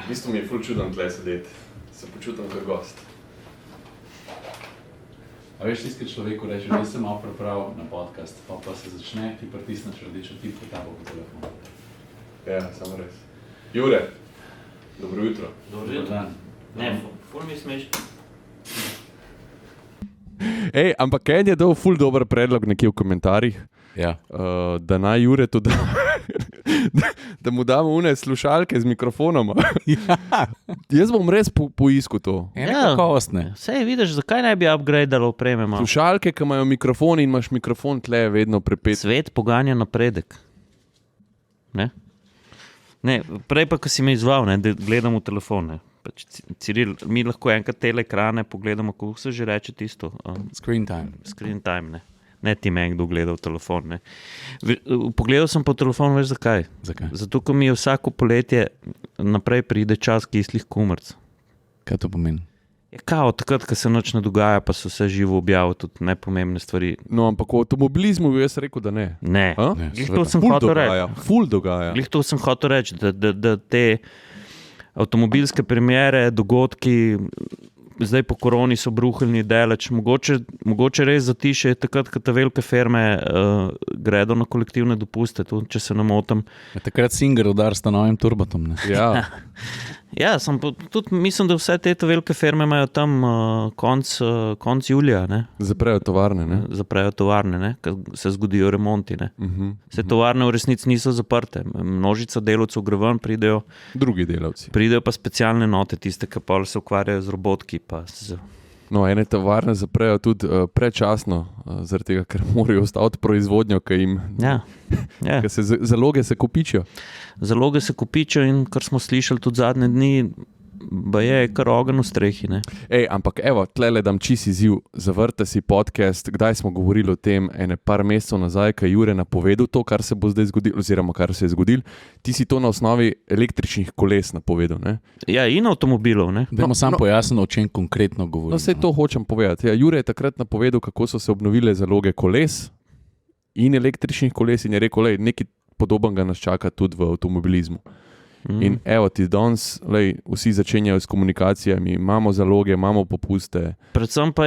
V bistvu mi je ful čudno tle sedeti. Se počutim kot gost. A veš, tisti človeku reče, da sem malo pripravil na podcast, pa se začne, ti pritisneš rdečo tipko, ta bo po telefonu. Ja, samo res. Jure, dobro jutro. Dobro jutro. Ne, ful mi smeš. Ej, ampak Ken je dal ful dober predlog nekje v komentarjih, Ja. da naj Jure to da, da mu damo une slušalke z mikrofonoma. Ja. Jaz bom res poiskal to. Ja, kakovostne. Sej vidiš, zakaj ne bi upgradealo opreme malo? Slušalke, ki imajo mikrofon in imaš mikrofon tle vedno prepet. Svet poganja napredek. Ne? Ne, prej pa, ko si me izval, ne, da gledam v telefon, ne. Pač, Ciril, mi lahko enkrat tele ekrane pogledamo, kako se že reče tisto. Screen time. Screen time, ne. Ne ti meni, kdo gleda v telefon, ne. Pogledal sem po telefonu, veš zakaj? Zakaj? Zato, ko mi je vsako poletje naprej pride čas kislih kumrc. Kaj to pomeni? Je kao, takrat, ko se nič ne dogaja, pa so vse živo objavili, tudi nepomembne stvari. No, ampak v avtomobilizmu bi jaz rekel, da ne. Ne, A? Ne, glih seveda. to sem Ful hotel reči. dogaja, ful dogaja. Glih to sem hotel reči, da te avtomobilske premiere, dogodki, zdaj po koroni so bruhljni deleč, mogoče res zatiše takrat, ko te velike firme gredo na kolektivne dopuste, tudi če se ne motim. Ja, takrat Singer udar s novim turbatom, ne? Ja. Ja, tudi mislim, da vse te velike firme imajo tam konc julija, ne? Zaprejo tovarne, ne? Zaprejo tovarne, ne? Ko se zgodijo remonti. Ne? Vse tovarne v resnici niso zaprte. Množica delavcev gre ven, pridejo Drugi delavci. pa specialne note, tiste, ki pa se ukvarjajo z robotki. Pa z... No, ene tovarne zaprejo tudi predčasno, zaradi tega, ker morajo ostati proizvodnjo, ker jim Ja. ker se zaloge se kopičijo. Zaloge se kopičijo in kar smo slišali tudi zadnje dni, je kar ogenj v strehi. Ne? Ej, ampak evo, tlele dam čist izziv, zavrte si podcast, kdaj smo govorili o tem, par mesecev nazaj, ko je Jure napovedal to, kar se bo zdaj zgodilo, oziroma kar se je zgodilo, ti si to na osnovi električnih koles napovedal, ne? Ja, in avtomobilov. Ne? Dajmo sam no. pojasniti, o čem konkretno govorimo. No, vse to hočem povedati. Ja, Jure je takrat napovedal, kako so se obnovile zaloge koles in električnih koles in je rekel, lej, nekaj podobnega nas čaka tudi v avtomobilizmu. In evo ti danes, vsi začenjajo s komunikacijami, imamo zaloge, imamo popuste. Predvsem pa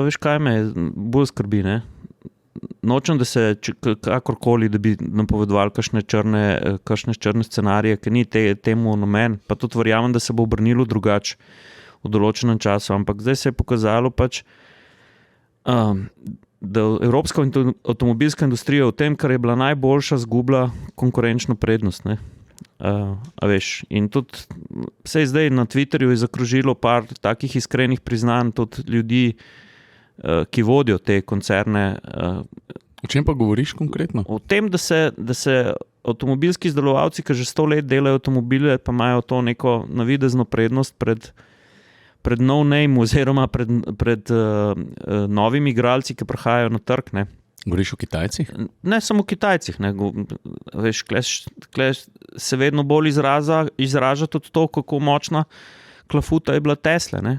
veš, kaj me bolj skrbi, ne? Nočem, da se kakorkoli, da bi napovedovali kakšne črne scenarije, ki ni temu namen, pa tudi verjamem, da se bo obrnilo drugače v določenem času, ampak zdaj se je pokazalo pač, da evropska avtomobilska industrija v tem, kar je bila najboljša, zgubila konkurenčno prednost, ne? A veš, in tudi vse zdaj na Twitterju je zakrožilo par takih iskrenih priznanj tudi ljudi, ki vodijo te koncerne. O čem pa govoriš konkretno? O tem, da se avtomobilski izdelovalci, ki že 100 let delajo avtomobile, pa imajo to neko navidezno prednost pred no-name oziroma pred novimi igralci, ki prihajajo na trg, ne. Govoriš o Kitajcih? Ne samo o Kitajcih, ne. Veš, kle se vedno bolj izraža tudi to, kako močna klafuta je bila Tesla, ne.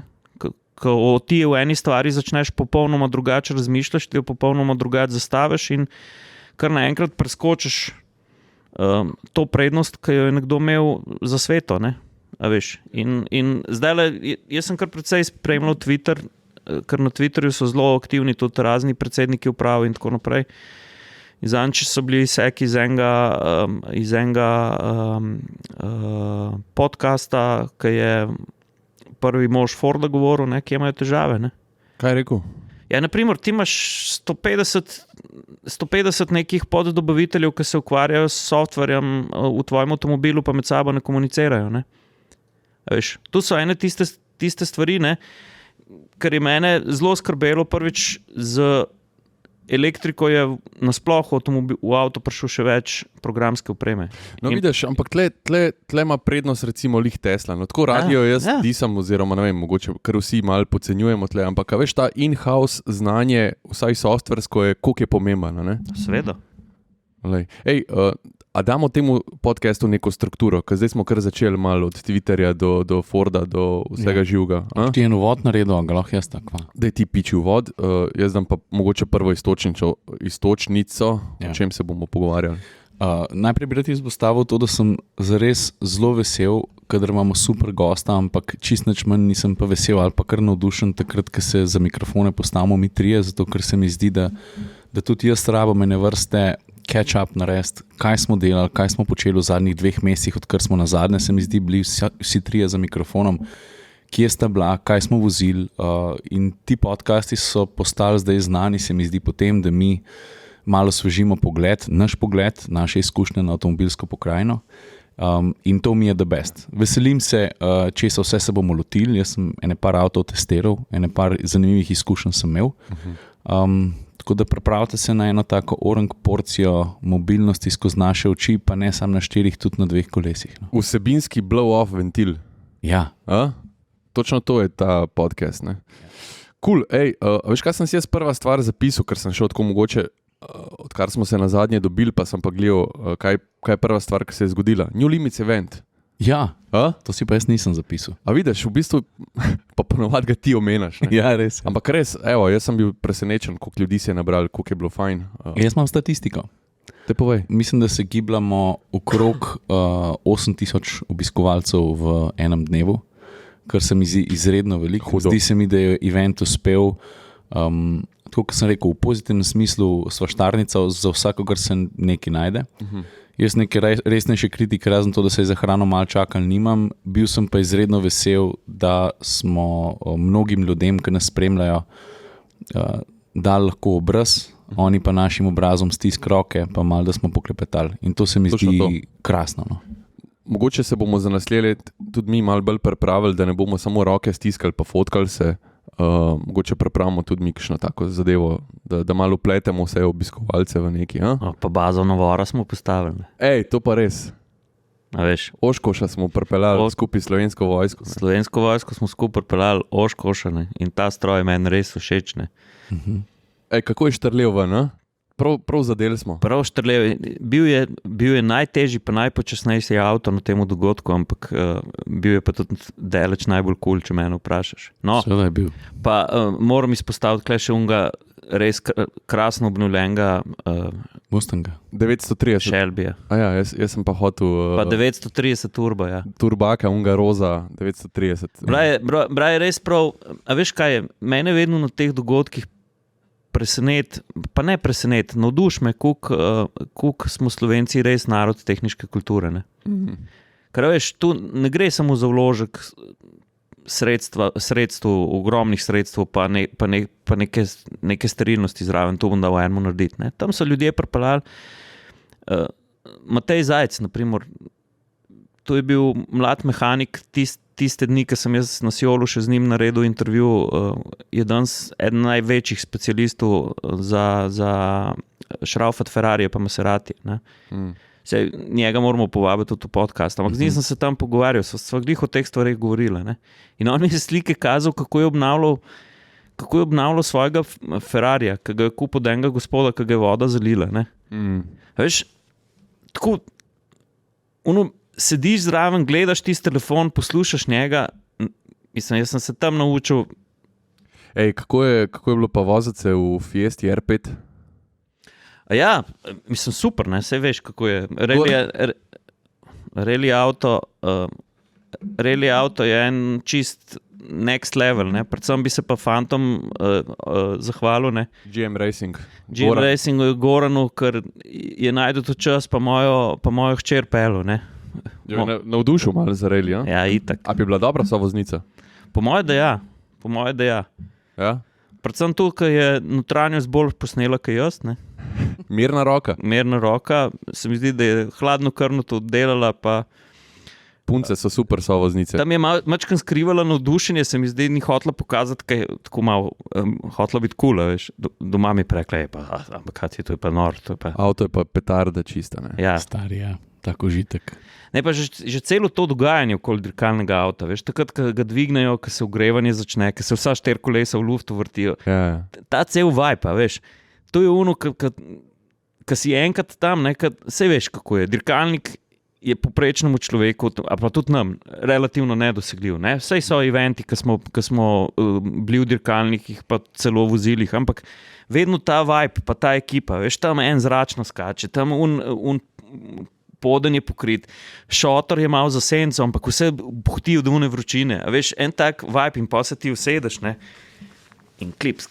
Ko ti v eni stvari začneš popolnoma drugače razmišljati, ti jo popolnoma drugače zastaviš in kar naenkrat preskočiš to prednost, ki jo je nekdo imel za sveto, ne. A veš, in zdajle, jaz sem kar precej spremljal Twitter, ker na Twitterju so zelo aktivni tudi razni predsedniki uprav in tako naprej. In zadnjič so bili seki iz enega podcasta, ki je prvi mož Forda govoril, ne, ki imajo težave. Ne. Kaj je rekel? Ja, naprimer, ti imaš 150 nekih poddobaviteljev, ki se ukvarjajo s softverjem v tvojem avtomobilu, pa med sabo ne komunicirajo. Ne. Veš, tu so ene tiste stvari, ne, kar je mene zelo skrbelo. Prvič z elektriko je nasploh v avto prišel še več programske opreme. No, vidiš, ampak tle ima prednost recimo lih Tesla. No, tako radio jaz disam, oziroma ne vem, mogoče kar vsi malo podcenjujemo tle, ampak veš, ta in-house znanje, vsaj softversko je, koliko je pomembno, ne? Seveda. Ej, a damo temu podcastu neko strukturo, ker zdaj smo kar začeli malo od Twitterja do Forda, do vsega živega. Ti je uvod naredil, ga lahko jaz tako. Daj ti piči uvod, jaz dam pa mogoče prvo istočnico, o čem se bomo pogovarjali. Najprej bi rad izpostavil to, da sem zares zelo vesel, kadar imamo super gosta, ampak čist nič manj nisem pa vesel ali pa kar navdušen takrat, ko se za mikrofone postavimo mi trije, zato ker se mi zdi, da tudi jaz rabim ene vrste catch-up narediti, kaj smo delali, kaj smo počeli v zadnjih 2 mesecih, odkar smo nazadnje, se mi zdi, bili vsi trije za mikrofonom, kje sta bila, kaj smo vozili, in ti podcasti so postali zdaj znani, se mi zdi, potem, da mi malo osvežimo pogled, naše izkušnje na avtomobilsko pokrajino, in to mi je the best. Veselim se, česa vse se bomo lotili, jaz sem ene par avtov testiral, ene par zanimivih izkušenj sem imel, tako da pripravite se na eno tako orang porcijo mobilnosti skozi naše oči, pa ne samo na 4, tudi na 2 kolesih. No. Vsebinski blow-off ventil. Ja. Točno to je ta podcast. Cool, veš, kaj sem si jaz prva stvar zapisal, ker sem šel tako mogoče, odkar smo se na zadnje dobili, pa sem pa gledal, kaj je prva stvar, ki se je zgodila. New Limits event. Ja, to si pa jaz nisem zapisal. A vidiš, v bistvu pa ponovadi ga ti omenaš. Ne? Ja, res. Ampak res, jaz sem bil presenečen, koliko ljudi se je nabrali, koliko je bilo fajn. Jaz imam statistiko. Te povej. Mislim, da se gibljamo okrog 8000 obiskovalcev v enem dnevu, kar se mi zdi izredno veliko. Hudo. Zdi se mi, da je event uspel, tako kot sem rekel, v pozitivnem smislu sva štarnica, za vsakogar se nekaj najde. Jaz neke resnejše kritike, razen to, da se je za hrano malo čakal, nimam. Bil sem pa izredno vesel, da smo mnogim ljudem, ki nas spremljajo, dali lahko obraz, oni pa našim obrazom stisk roke, pa malo, da smo poklepetali. In to se mi zdi krasno. No. Mogoče se bomo za naslednje let tudi mi malo bolj pripravili, da ne bomo samo roke stiskali pa fotkali se. Mogoče pripravimo tudi mi kakšno tako zadevo, da malo upletemo vse obiskovalce v neki. Pa bazo Novora smo postavili. To pa res. A veš, Oshkosha smo pripeljali skupaj s Slovensko vojsko. Slovensko vojsko smo skupaj pripeljali Oshkosha, ne? In ta stroj je meni res všeč. Kako je štrlel ven? Prav zadeli smo. Prav štrlel. Bil je najtežji pa najpočasnejši avto na tem dogodku, ampak bil je pa tudi daleč najbolj cool, če mene vprašaš. No, seveda je bil. Pa moram izpostaviti tukaj še unga res krasno obnovljenega Mustanga. 930. Shelbyja. Jaz sem pa hotel... Pa 930 turbo, ja. Turbaka, unga roza, 930. Bra je res prav, a veš kaj je, mene vedno na teh dogodkih navduš me, koliko smo Slovenci res narod tehniške kulture. Ne? Ker veš, tu ne gre samo za vložek sredstv, ogromnih sredstv, pa neke sterilnosti zraven, to bom dal enemu narediti. Ne? Tam so ljudje pripeljali, Matej Zajc, naprimer, to je bil mlad mehanik, tiste dni, ko sem jaz na Siolu še z njim naredil intervju, je danes eden največjih specialistov za šraufat Ferrari pa Maserati. Sej, njega moramo povabiti v podcast, ampak z njim sem se tam pogovarjal, sva glih o teh stvareh govorila. Ne? In on mi je slike kazal, kako je obnavljal svojega Ferrarija, ki ga je kupil od enega gospoda, ki ga je voda zalila. Ne? Veš, tako, sediš zraven, gledaš tisti telefon, poslušaš njega. Mislim, jaz sem se tam naučil. Kako je bilo pa voziti se v Fiesti R5? Ja, mislim, super, ne, saj veš, kako je. Rally auto je en čist next level, ne. Predvsem bi se pa fantom zahvalil, ne. GM Racing. Racingu je Goranu, ker je najdel to čas, pa mojo hčer pelu, ne. Navdušil malo za rally, ja? Ja, itak. A bi bila dobra sovoznica? Po moje, da ja. Ja? Predvsem to, ker je notranjost bolj posnela, kot jaz, ne. Mirna roka. Se mi zdi, da je hladno krvno to delala, pa... Punce so super sovoznice. Tam je mačkam skrivala navdušenje, se mi zdi, ni hotela pokazati, kaj je tako malo hotela biti cool, veš. Doma mi prekla, ampak kaj to je pa nor. Avto je pa petarda čista, ne. Ja. Stari, ja. Tako užitek. Ne, pa že celo to dogajanje okoli dirkalnega avta, veš, takrat, ko ga dvignejo, ko se ogrevanje začne, ko se vsa 4 kolesa v luftu vrtijo. Ja. Ta cel vibe, veš, to je ono, ko si enkrat tam, saj veš, kako je. Dirkalnik je poprečnemu človeku, a pa tudi nam, relativno nedosegljiv. Ne? Vsej so eventi, ko smo bili v dirkalnikih, pa celo vozilih, ampak vedno ta vibe, pa ta ekipa, veš, tam en zračno skače, tam poden je pokrit, šotor je malo za senco, ampak vse buhti od une vročine. A veš, en tak vibe in pa se ti usedeš, ne? In klips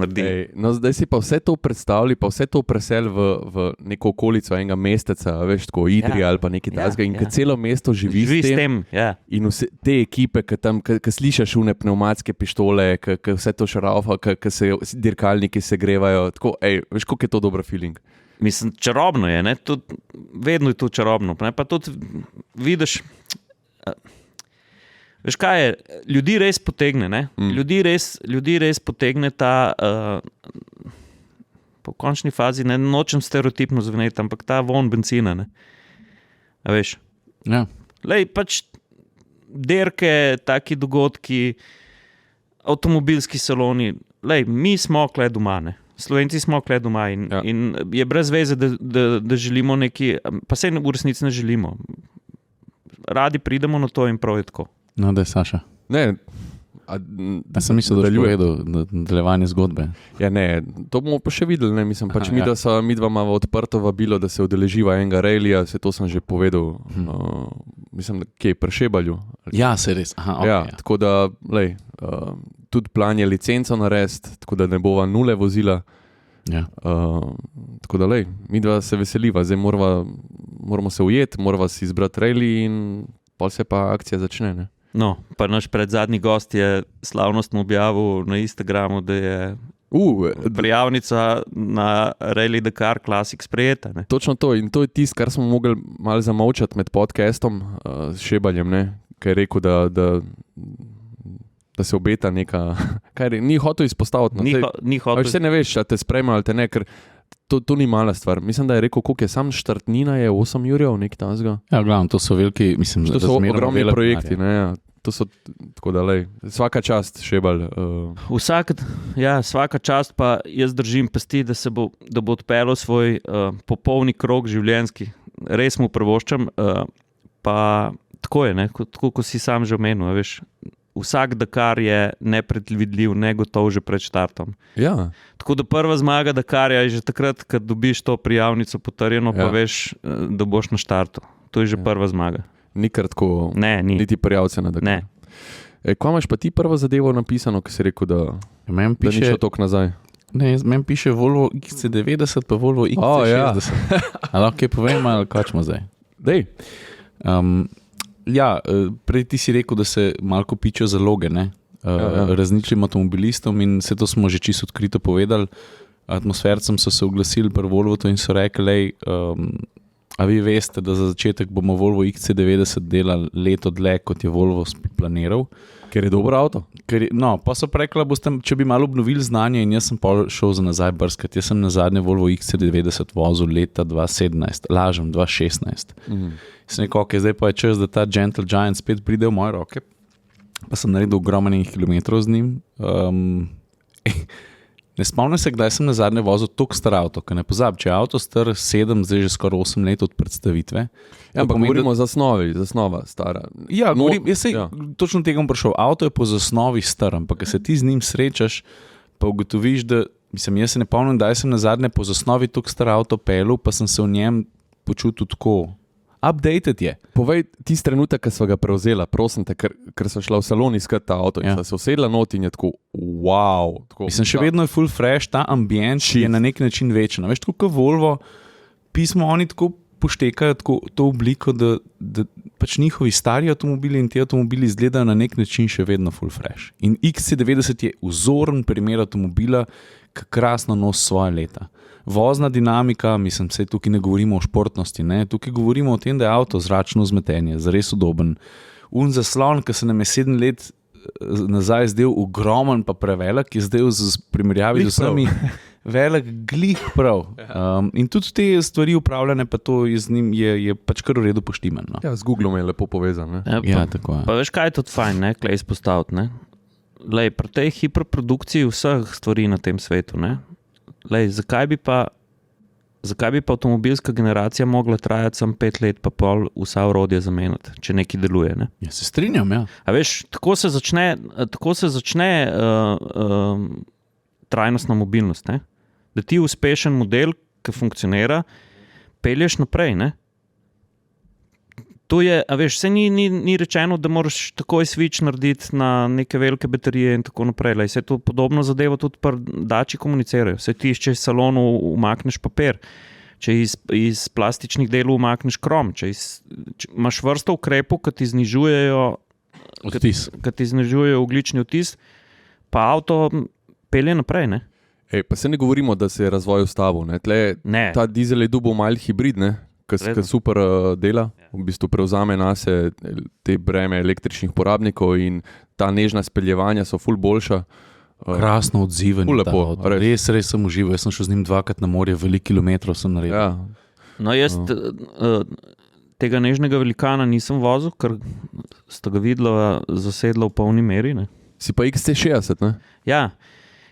naredi. No, zdaj si pa vse to predstavljaj, pa vse to presel v neko okolico enega mesteca, veš, tako Idrija ali pa nekaj takega, in celo mesto živi s tem. In vse te ekipe, ki slišiš une pnevmatske pištole, ki vse to šraufa, ki se dirkalniki segrevajo, tako, veš, koliko je to dober feeling. Mislim, čarobno je, ne? Vedno je to čarobno. Ne? Pa tudi vidiš... Veš kaj je, ljudi res potegne, ne? Ljudi res potegne ta, po končni fazi, ne nočem stereotipno zveneti, ampak ta von benzina, ne? A veš? Ja. Lej, pač derke, taki dogodki, avtomobilski saloni, lej, mi smo kle doma, ne? Slovenci smo kle doma in je brez veze, da želimo neki, pa se v resnici ne želimo. Radi pridemo na to in prav je tako. No, da je Saša. Ne, sem mislil, da je povedal nadaljevanje zgodbe. Ja, ne, to bomo pa še videli, ne, mislim, pač mi dva imamo odprto vabilo, da se udeleživa enega rallyja, se to sem že povedal, mislim, kje, pri Šebalju. Ja, se res. Aha, okay, ja, tako da, lej, tudi plan je licenco narediti, tako da ne bova nule vozila. Ja. Tako da, lej, mi dva se veseliva, zdaj moramo se ujeti, moramo si izbrati rally in pol se pa akcija začne, ne. No, pa naš predzadnji gost je slavnostno objavil na Instagramu, da je prijavnica na Rally Dakar Classic sprejeta. Ne? Točno to, in to je tisto, kar smo mogli malo zamolčati med podcastom s Šebaljem, ne? Ker je rekel, da se obeta neka... Ni hotel izpostaviti. No? Ni hotel. Vse ne veš, da te sprejme ali te ne, ker to ni mala stvar. Mislim, da je rekel, koliko je sam štartnina, je 8 jurjev, nekaj tamzga. Ja, glavno, to so veliki, mislim, to so ogromni projekti, ne, ja. To so, tako da, lej, svaka čast, Šebal. Svaka čast, pa jaz držim pesti, da bo odpeljal svoj popolni krog življenjski. Res mu privoščam, pa tako je, ne, tako, ko si sam že omenil, veš. Vsak Dakar je nepredvidljiv, negotov že pred štartom. Ja. Tako da prva zmaga Dakarja je že takrat, kad dobiš to prijavnico potrjeno, pa veš, da boš na štartu. To je že prva zmaga. Ni kar tako, ni. Niti prijavce na Dakar. Ne. Kaj imaš pa ti prvo zadevo napisano, ki si rekel, da ni šel toliko nazaj? Ne, meni piše Volvo XC90 pa Volvo XC60. Ali lahko povem, ali kaj smo zdaj? Dej. Ja, prej ti si rekel, da se malo kopičijo zaloge, ne? Različnim avtomobilistom in vse to smo že čisto odkrito povedali. Atmosfercem so se oglasili pri Volvotu in so rekli, a vi veste, da za začetek bomo Volvo XC90 delali leto dlje, kot je Volvo planiral. Ker je dober avto. Pa so rekli, če bi malo obnovili znanje in jaz sem pa šel za nazaj brskati. Jaz sem na zadnje Volvo XC90 vozil leta 2017, lažem, 2016. Sem rekel, ok, zdaj pa je čas, da ta Gentle Giant spet pride v moje roke. Pa sem naredil ogromnih kilometrov z njim. Ne spomnim se, kdaj sem na zadnje vozil toliko star avto, ker ne pozab, če je avto star 7, zdaj že skoraj 8 let od predstavitve. Ja, ampak govorimo o zasnova stara. Ja, točno tega bom prišel. Avto je po zasnovi star, ampak se ti z njim srečaš, pa ugotoviš, da, mislim, jaz se ne pomnim, da sem na zadnje po zasnovi toliko star avto pelil, pa sem se v njem počutil tako. Updated je. Povej tisti trenutek, ko sva ga prevzela, prosim te, ker sva šla v salon iskat ta avto in sva se usedla not in je tako, wow. Tako, mislim, še vedno je full fresh, ta ambient je na nek način večen. Veš, tako kot Volvo, pismo oni tako poštekajo tako, to obliko, da pač njihovi stari avtomobili in ti avtomobili izgledajo na nek način še vedno full fresh. In XC90 je vzoren primer avtomobila, ki krasno nosi svoje leta. Vozna dinamika, mislim, se tukaj ne govorimo o športnosti, ne? Tukaj govorimo o tem, da je avto zračno vzmetenje, zares udoben. Zaslon, ki se nam je 7 let nazaj zdel ogromen pa prevelik, je zdaj v primerjavi z vsemi velik glih prav. In tudi te stvari upravljene, pa to z njim je pač kar v redu poštimen. No? Ja, z Googlom je lepo povezan. Ne? Ja, tako je. Pa veš, kaj je tudi fajn, ne, klej izpostaviti, ne? Lej, pri tej hiperprodukciji vseh stvari na tem svetu, ne? Lej, zakaj bi pa avtomobilska generacija mogla trajati samo 5 let pa pol vsa orodje zamenjati, če nekaj deluje, ne? Ja, se strinjam, ja. A veš, tako se začne trajnostna mobilnost, ne? Da ti uspešen model, ki funkcionira, pelješ naprej, ne? To je, a veš, se ni rečeno, da moraš takoj switch narediti na neke velike baterije in tako naprej. Lej, se to podobno zadeva tudi pri dači komunicirajo. Se ti, če iz salonu umakneš papir, če iz plastičnih delov umakneš krom, če imaš vrsto ukrepov, ki ti znižujejo Odtis. Ki ti znižujejo ogljični odtis, pa avto pelje naprej, ne? Pa se ne govorimo, da se je razvoj ustavil. Ne. Ta dizel je dubo mal hibrid, ki super dela, v bistvu prevzame nase te breme električnih porabnikov in ta nežna speljevanja so ful boljša. Krasno odzivanje. Ful lepo, res sem užival. Jaz sem šel z njim 2-krat na morje, veliko kilometrov sem naredil. Ja. No, jaz tega nežnega velikana nisem vozil, ker sta ga videla zasedla v polni meri. Ne? Si pa XC60, ne? Ja,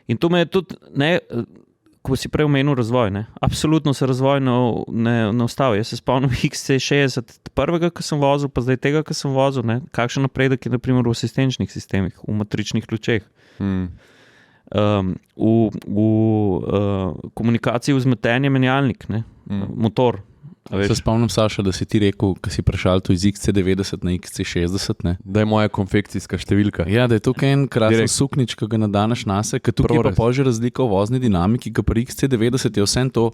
in to me je tudi, ko si prej omenil razvoj, ne? Absolutno se razvoj ne ustavi. Jaz se spomnim XC60, prvega, ki sem vozil, pa zdaj tega, ki sem vozil, ne? Kakšen napredek je naprimer v asistenčnih sistemih, v matričnih lučeh. V komunikaciji vzmetenje menjalnik, ne? Motor. Se spomnim, Saša, da si ti rekel, ko si prešal to iz XC90 na XC60. Ne? Da je moja konfekcijska številka. Ja, da je tukaj en krasen suknič, ki ga nadaneš nase, ker tukaj je pa pože razlika v vozni dinamiki, ker pri XC90 je vsem to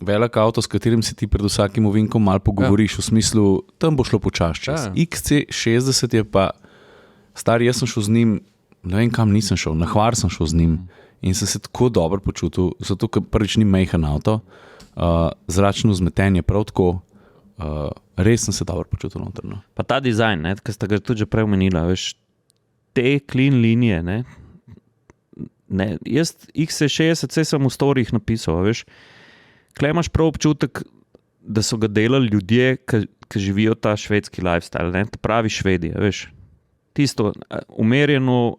velik avto, s katerim se ti pred vsakim ovinkom malo pogovoriš, v smislu, tam bo šlo počas čas. XC60 je pa star, jaz sem šel z njim, ne vem kam nisem šel, na Hvar sem šel z njim in sem se tako dobro počutil, zato ker prvič ni majhen avto, zračno vzmetenje prav tako, res sem se dobro počutil notrno. Pa ta dizajn, ki ste ga tudi že prej omenila, veš, te clean linije, ne, jaz XC60 sem v storjih napisal, veš, klej imaš prav občutek, da so ga delali ljudje, ki živijo ta švedski lifestyle, ne, ta pravi Švedi, veš, tisto umerjeno,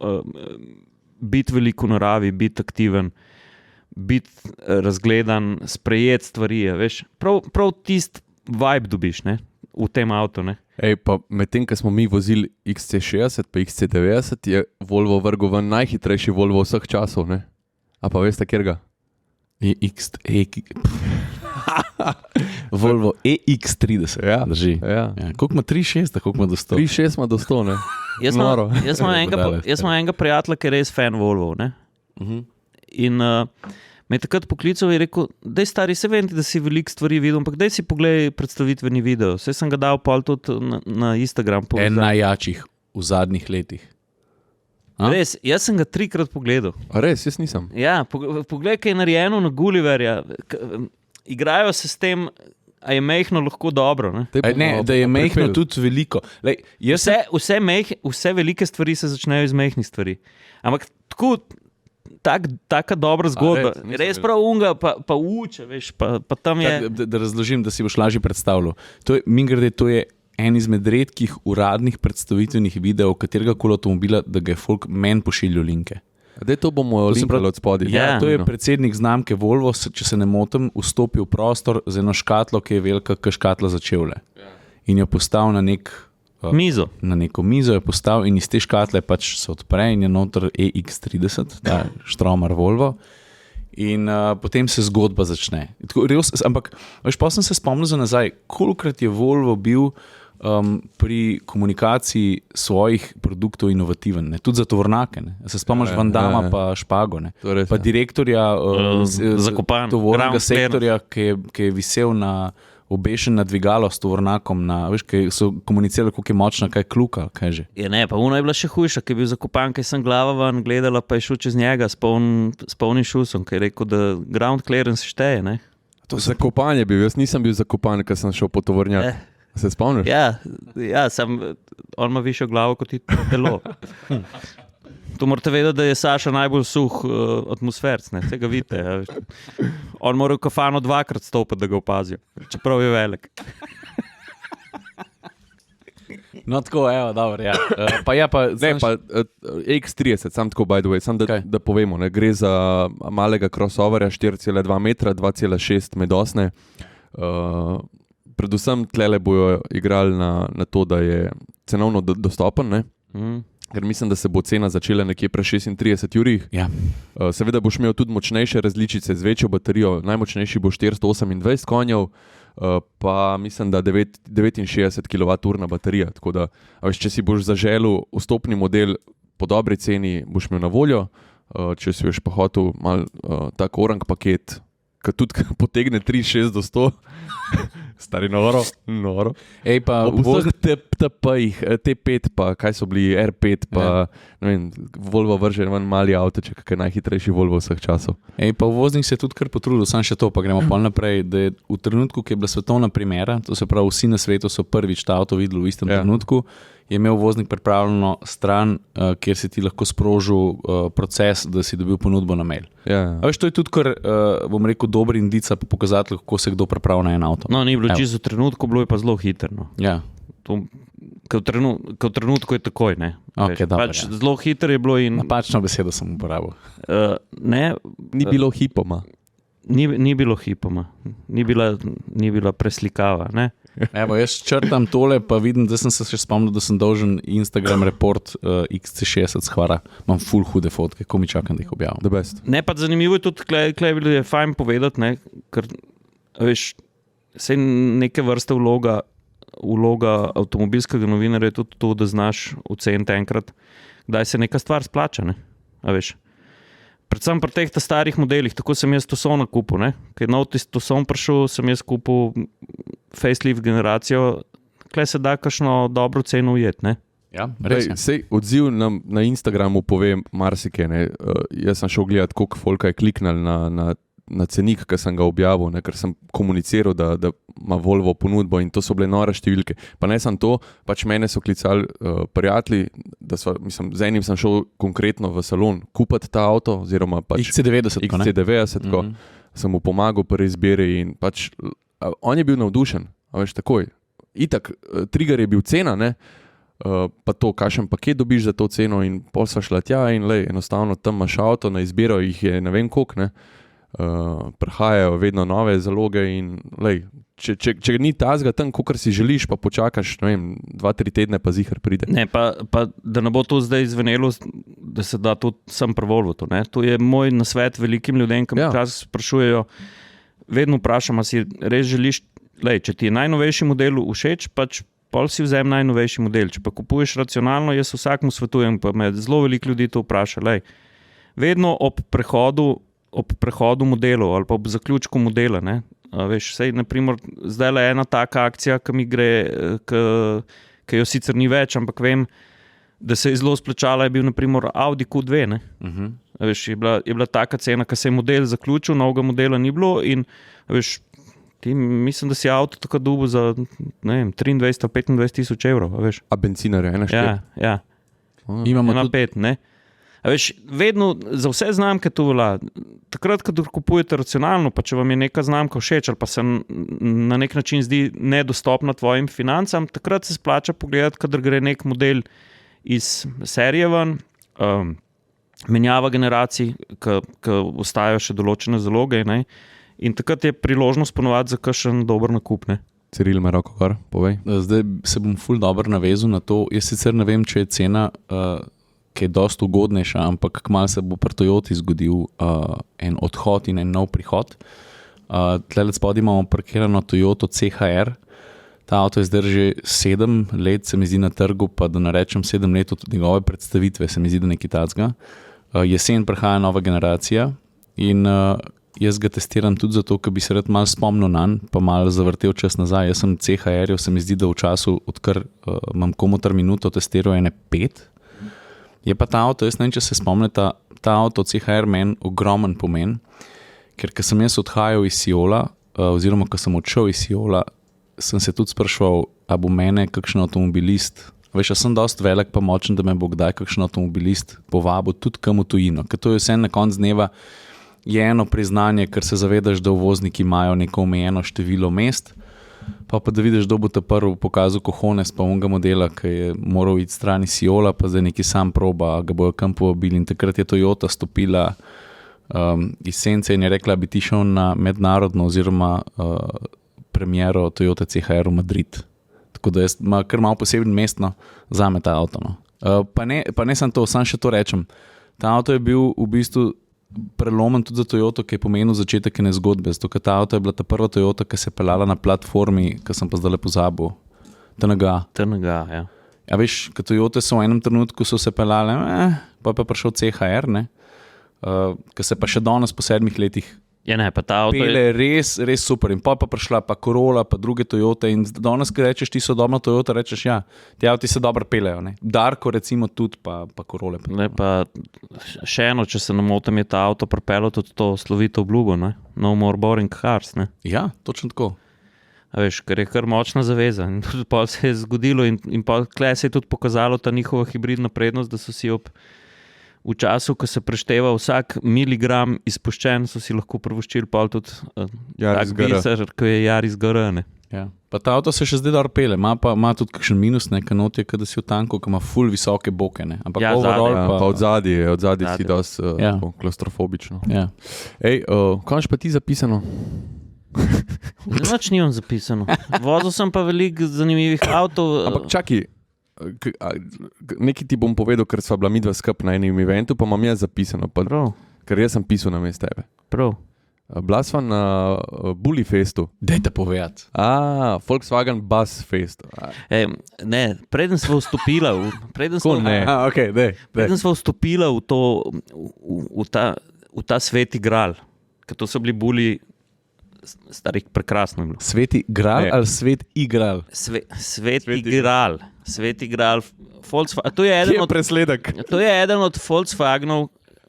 biti veliko v naravi, biti aktiven, biti razgledan, sprejeti stvari, veš. Prav tist vibe dobiš, ne, v tem avtu, ne. Pa medtem, ko smo mi vozili XC60 pa XC90, je Volvo vrgel ven najhitrejši Volvo vseh časov, ne. A pa veste, kjer ga? Volvo EX30, drži. Ja. Koliko ima 3.6, koliko ima do 100? 3.6 ima do 100, ne. Jaz imam enega prijatelja, ki je res fan Volvo, ne. In me je takrat poklical in rekel, daj stari, se vem, da si veliko stvari videl, ampak daj si pogledaj predstavitveni video. Saj sem ga dal pol tudi na Instagram. En najjačih v zadnjih letih. Res, jaz sem ga 3-krat pogledal. A res, jaz nisem. Ja, poglej, kaj je narejeno na Gulliverja. Igrajo se s tem, a je mehno lahko dobro. Ne, da je mehno tudi veliko. Lej, vse velike stvari se začnejo iz mehnih stvari. Ampak taka dobra zgodba. Res prav unga, pa uče, veš, pa tam je... Da razložim, da si boš lažje predstavljal. To je en izmed redkih uradnih predstavitvenih videov katerega koli avtomobila, da ga je folk men pošiljal linke. To bomo linkali od spodaj. Ja, to je predsednik znamke Volvo, če se ne motim, vstopil v prostor z eno škatlo, ki je velika, kot škatla za čevlje. In jo postavil na mizo. Na neko mizo je postavil in iz te škatle pač se odpre in je noter EX30, ta štromar Volvo. In potem se zgodba začne. Ampak, veš, pa sem se spomnil za nazaj, kolikrat je Volvo bil pri komunikaciji svojih produktov inovativen, ne? Tudi za tovornjake. Se spomniš Van Damme pa Špago, ne? Res, pa direktorja tovornega sektorja, ki je visel na obešen na dvigalo s tovornjakom, veš, ki so komunicirali, koliko je močna, kaj kluka, kaj že. Ja, ne, pa ono je bila še hujša, ki je bil zakopan, ki sem glava ven gledala, pa je šel čez njega s polnim šusom, ki je rekel, da ground clearance šteje, ne? To zakopanje bil, jaz nisem bil zakopan, ker sem šel po tovornjak. Se spomniš? Ja, on ima višjo glavo kot ti telo. To morate vedeti, da je Saša najbolj suh atmosferc, ne? Tega vidite. Ja. On mora v kafano 2-krat stopiti, da ga opazijo, čeprav je velik. No tako, evo, dobro, ja. X30, sam tako by the way, sam da povemo, ne? Gre za malega crossoverja, 4,2 metra, 2,6 medosne. Predvsem tlele bojo igrali na to, da je cenovno dostopen, ne? Ker mislim, da se bo cena začela nekje pre 36 jurih. Ja. Seveda boš imel tudi močnejše različice z večjo baterijo, najmočnejši bo 428 konjev, pa mislim, da 69 kWh baterija. Tako da, če si boš zaželil vstopni model po dobri ceni, boš imel na voljo. Če si boš pa hotel mal tak orang paket, ki tudi potegne 3,6 do 100, stari noro. Ej, pa Vseh T5, pa kaj so bili, R5, pa ne vem, Volvo vrže ven mali avtoček, ki je najhitrejši Volvo vseh časov. Ej, pa uvoznik se je tudi kar potrudil, sam še to, pa gremo pol naprej, da je v trenutku, ki je bila svetovna primera, to se pravi, vsi na svetu so prvič ta avto videli v istem trenutku, je imel voznik pripravljeno stran, kjer si ti lahko sprožil proces, da si dobil ponudbo na mail. Veš, to je tudi kar, bom rekel, dober indica pa pokazatelj, kako se kdo pripravlja na en avto. No, ni bilo čisto v trenutku, bilo je pa zelo hitro. No. Ja. V trenutku je takoj, ne. Okay, dobro, pač zelo hitro je bilo in... Napačno besedo sem uporabil. Ni bilo hipoma. Ni bilo hipoma. Ni bila preslikava, ne. Evo, jaz črtam tole, pa vidim, da sem se še spomnil, da sem dolžen Instagram report XC60 shvara. Imam ful hude fotke, ko mi čakam, da jih objavim. Ne, pa zanimivo je tudi, klej je fajn povedati, ne, ker veš, sej neke vrste vloga avtomobilskega novinarja je tudi to, da znaš oceniti enkrat, kdaj se neka stvar splača, ne, a veš. Predvsem pri teh starih modelih, tako sem jaz Tucson kupil, ne, ker je nov Tucson prišel, sem jaz kupil facelift generacijo, klej se da kakšno dobro ceno ujeti, ne. Ja, res je. Sej odziv na Instagramu pove marsikaj, ne. Jaz sem šel gledati, koliko folka je kliknal na cenik, ki sem ga objavil, ne, ker sem komuniciral, da ima Volvo ponudbo in to so bile nore številke. Pa ne sem to, pač mene so klicali prijatelji, z enim sem šel konkretno v salon kupiti ta avto, oziroma pač XC90, sem mu pomagal pri izbiri in pač on je bil navdušen, a veš, takoj. Itak, trigger je bil cena, ne, pa to, kakšen paket dobiš za to ceno in pol sva šla tja in lej, enostavno tam imaš avto, na izbiro jih je ne vem koliko, ne. Prihajajo vedno nove zaloge in lej, če ni tazga tam, kakor si želiš, pa počakaš, ne vem, 2-3 tedne, pa zihar pride. Ne, pa da ne bo to zdaj izvenelo, da se da to sam pri Volvo, ne. To je moj nasvet velikim ljudem, ki me sprašujejo, vedno vprašam, a si res želiš, lej, če ti je najnovejši model všeč, pač pol si vzem najnovejši model. Če pa kupuješ racionalno, jaz vsakmu svetujem, pa me zelo veliko ljudi to vpraša, lej, vedno ob prehodu modelov ali pa ob zaključku modela, ne. Veš, sej, naprimer, zdaj je ena taka akcija, ki mi gre, ki jo sicer ni več, ampak vem, da se je zelo splačala, je bil naprimer Audi Q2, ne. Veš, je bila taka cena, ki se je model zaključil, novega modela ni bilo in veš, ti mislim, da si avto tako dobil za, ne vem, 23-25 tisoč evrov, veš. A benzinar je 1,4? Ja. Imamo 1,5, ne. A veš, vedno za vse znamke to velja. Takrat, ko kupujete racionalno, pa če vam je neka znamka všeč ali pa se na nek način zdi nedostopna tvojim financam, takrat se splača pogledati, kadar gre nek model iz serije ven, menjava generacij, ki ostajajo še določene zaloge, ne? In takrat je priložnost ponovati za kakšen dober nakup, ne? Ciril me roko kar, povej. Zdaj se bom ful dobro navezal na to. Jaz sicer ne vem, če je cena, ki je dosti ugodnejša, ampak kmalu se bo pri Toyoti zgodil en odhod in en nov prihod. Tlele spodaj imamo parkirano Toyoto CHR. Ta avto je zdaj že 7 let, se mi zdi na trgu, pa da narečem 7 let od njegove predstavitve, se mi zdi, da nekaj tacga. Jesen prihaja nova generacija in jaz ga testiram tudi zato, ker bi se rad malo spomnil nanj, pa malo zavrtel čas nazaj. Jaz sem CHR-jev, se mi zdi, da v času, odkar imam komutar minuto, testiral ene 5. Je pa ta avto, jaz ne vem, če se spomnite, ta avto CHR meni ogromen pomen, ker ko sem jaz odhajal iz Siola, oziroma ko sem odšel iz Siola, sem se tudi spraševal, a bo mene kakšen avtomobilist, veš, a sem dosti velik pa močen, da me bo kdaj kakšen avtomobilist povabil tudi kam v tujino, ker to je vse na konc dneva je eno priznanje, ker se zavedaš, da uvozniki imajo neko omejeno število mest, pa da vidiš, da bo te prvi pokazal cojones pa onega modela, ki je moral iti strani Siola, pa zdaj neki sam proba, ga bojo kam povabili in takrat je Toyota stopila iz sence in je rekla, bi ti šel na mednarodno oziroma premiero Toyota CHR v Madrid. Tako da jaz ima kar malo posebno mestno zame ta avto. No. Pa ne samo to, samo še to rečem. Ta avto je bil v bistvu prelomen tudi za Toyoto, ki je pomenil začetek ene zgodbe. Zato, ker ta avto je bila ta prva Toyota, ki se je peljala na platformi, ki sem pa zdaj pozabil. TNG, ja. Ja, veš, kot Toyote so v enem trenutku se peljale, pa je prišel CHR, ki se pa še danes po 7 letih Ja, ne, pa ta avto pele res, res super. In pa prišla pa Corolla, pa druge Toyote. In danes, ki rečeš, ti so dobra Toyota, rečeš, ja, ti avti se dobro pelejo. Ne? Darko recimo tudi, pa Corolle. Ne, pa še eno, če se ne motim, je ta avto pripeljal tudi to slovito obljubo, ne? No more boring cars, ne? Ja, točno tako. A veš, ker je kar močna zaveza. In tudi pa se je zgodilo in pa tle se je tudi pokazalo ta njihova hibridna prednost, da so si v času, ko se prešteva vsak miligram izpuščen, so si lahko privoščili pa tudi tak biser, ko je Yaris GR, ne? Ja. Pa ta avto se še zdaj dobro pele, ima tudi kakšen minus, ne, kanot je, kada si v tanku, ki ima ful visoke boke, ne. Ampak Ja, overall zadaj, Pa od zadaj si dosti Ja. klaustrofobično. Ja. Ej, kaj imaš pa ti zapisano? Nič nimam zapisano. Vozil sem pa veliko zanimivih avtov. Ampak čakaj, nekaj ti bom povedal, ker sva bila midva skup na enem eventu, pa imam jaz zapisano, pa, Prav, ker jaz sem pisal namesto tebe. prav. Bila sva na Bully Festu. Dajte povedati. Volkswagen Buzz Fest. Ne, preden smo vstopila Okay, preden smo vstopila v to, v ta sveti gral, ker to so bili buli starih, prekrasno je bilo. Sveti gral Ne. ali svet igral? Sveti gral. Sveti gral. To je eden od presledek? To je eden od Volkswagenov,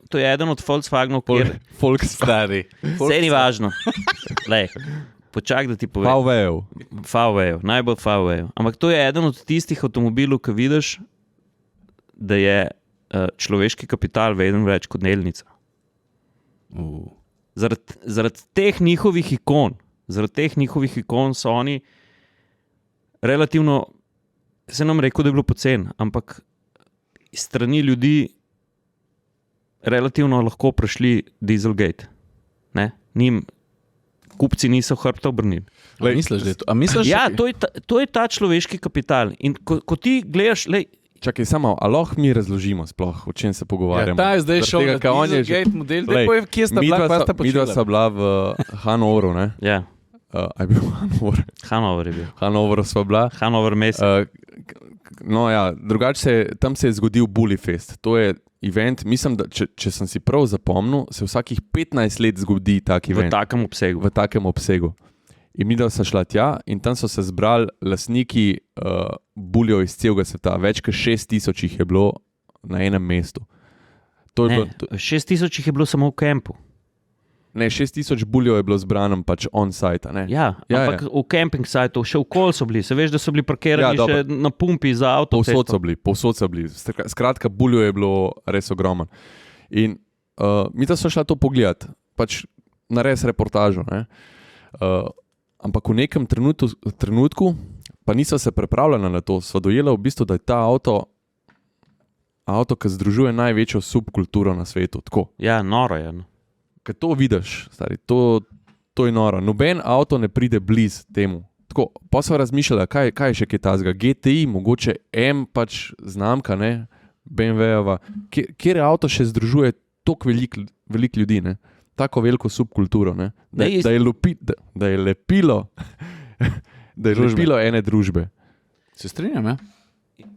kjer Stari. vse ni važno. Lej, počak, da ti povem. VW, najbolj VW. Ampak to je eden od tistih avtomobilov, ki vidiš, da je človeški kapital veden več kot delnica. Zaradi teh njihovih ikon so oni relativno, se nam rekel, da je bilo pocen, ampak iz strani ljudi relativno lahko prešli Dieselgate. Ne? Njim kupci niso hrbta obrnili. Misliš, da je to? A misliš, Ja, to je ta človeški kapital. In ko ti gledaš, Čakaj, samo, a lahko mi razložimo sploh, o čem se pogovarjamo? ta je zdaj šel na Dieselgate model, da povem, kje sta bila, kaj sta Midva počela. sta bila v Hanoveru, ne? ja, A je bil Hanover? Hanover je bil. Hanoveru sva bila. Hanover mesec. No ja, drugače tam se je zgodil Bully Fest. To je event, mislim, da če sem si prav zapomnil, se vsakih 15 let zgodi tak V event. takem obsegu. V takem obsegu. In mi da so šla tja in tam so se zbrali lastniki buljev iz celega sveta. Več kot 6000 jih je bilo na enem mestu. To je Ne, bilo, 6000 jih je bilo samo v kampu. ne, 6000 buljev je bilo zbranem pač on-site. a ne? Ja, Ja, ampak v camping sajtu, še okoli so bili. Se veš, da so bili parkirani Ja, še na pumpi za avto. Povsod so bili. Skratka, buljev je bilo res ogromen. In mi da so šla to pogledati, pač narediti reportažo. Ampak v nekem trenutku, pa niso se pripravljali na to, so dojeli v bistvu, da je ta avto, ki združuje največjo subkulturo na svetu. Tako. Ja, noro je. No. Ker to vidiš, stari, to je noro. Noben avto ne pride blizu temu. Tako, pa so razmišljali, kaj je še kaj tazga. GTI, mogoče M, pač znamka, ne, BMW-ova. Kjer avto še združuje toliko veliko ljudi, ne? Tako veliko subkulturo, ne? Da je lepilo ene družbe. Se strinjam, ja?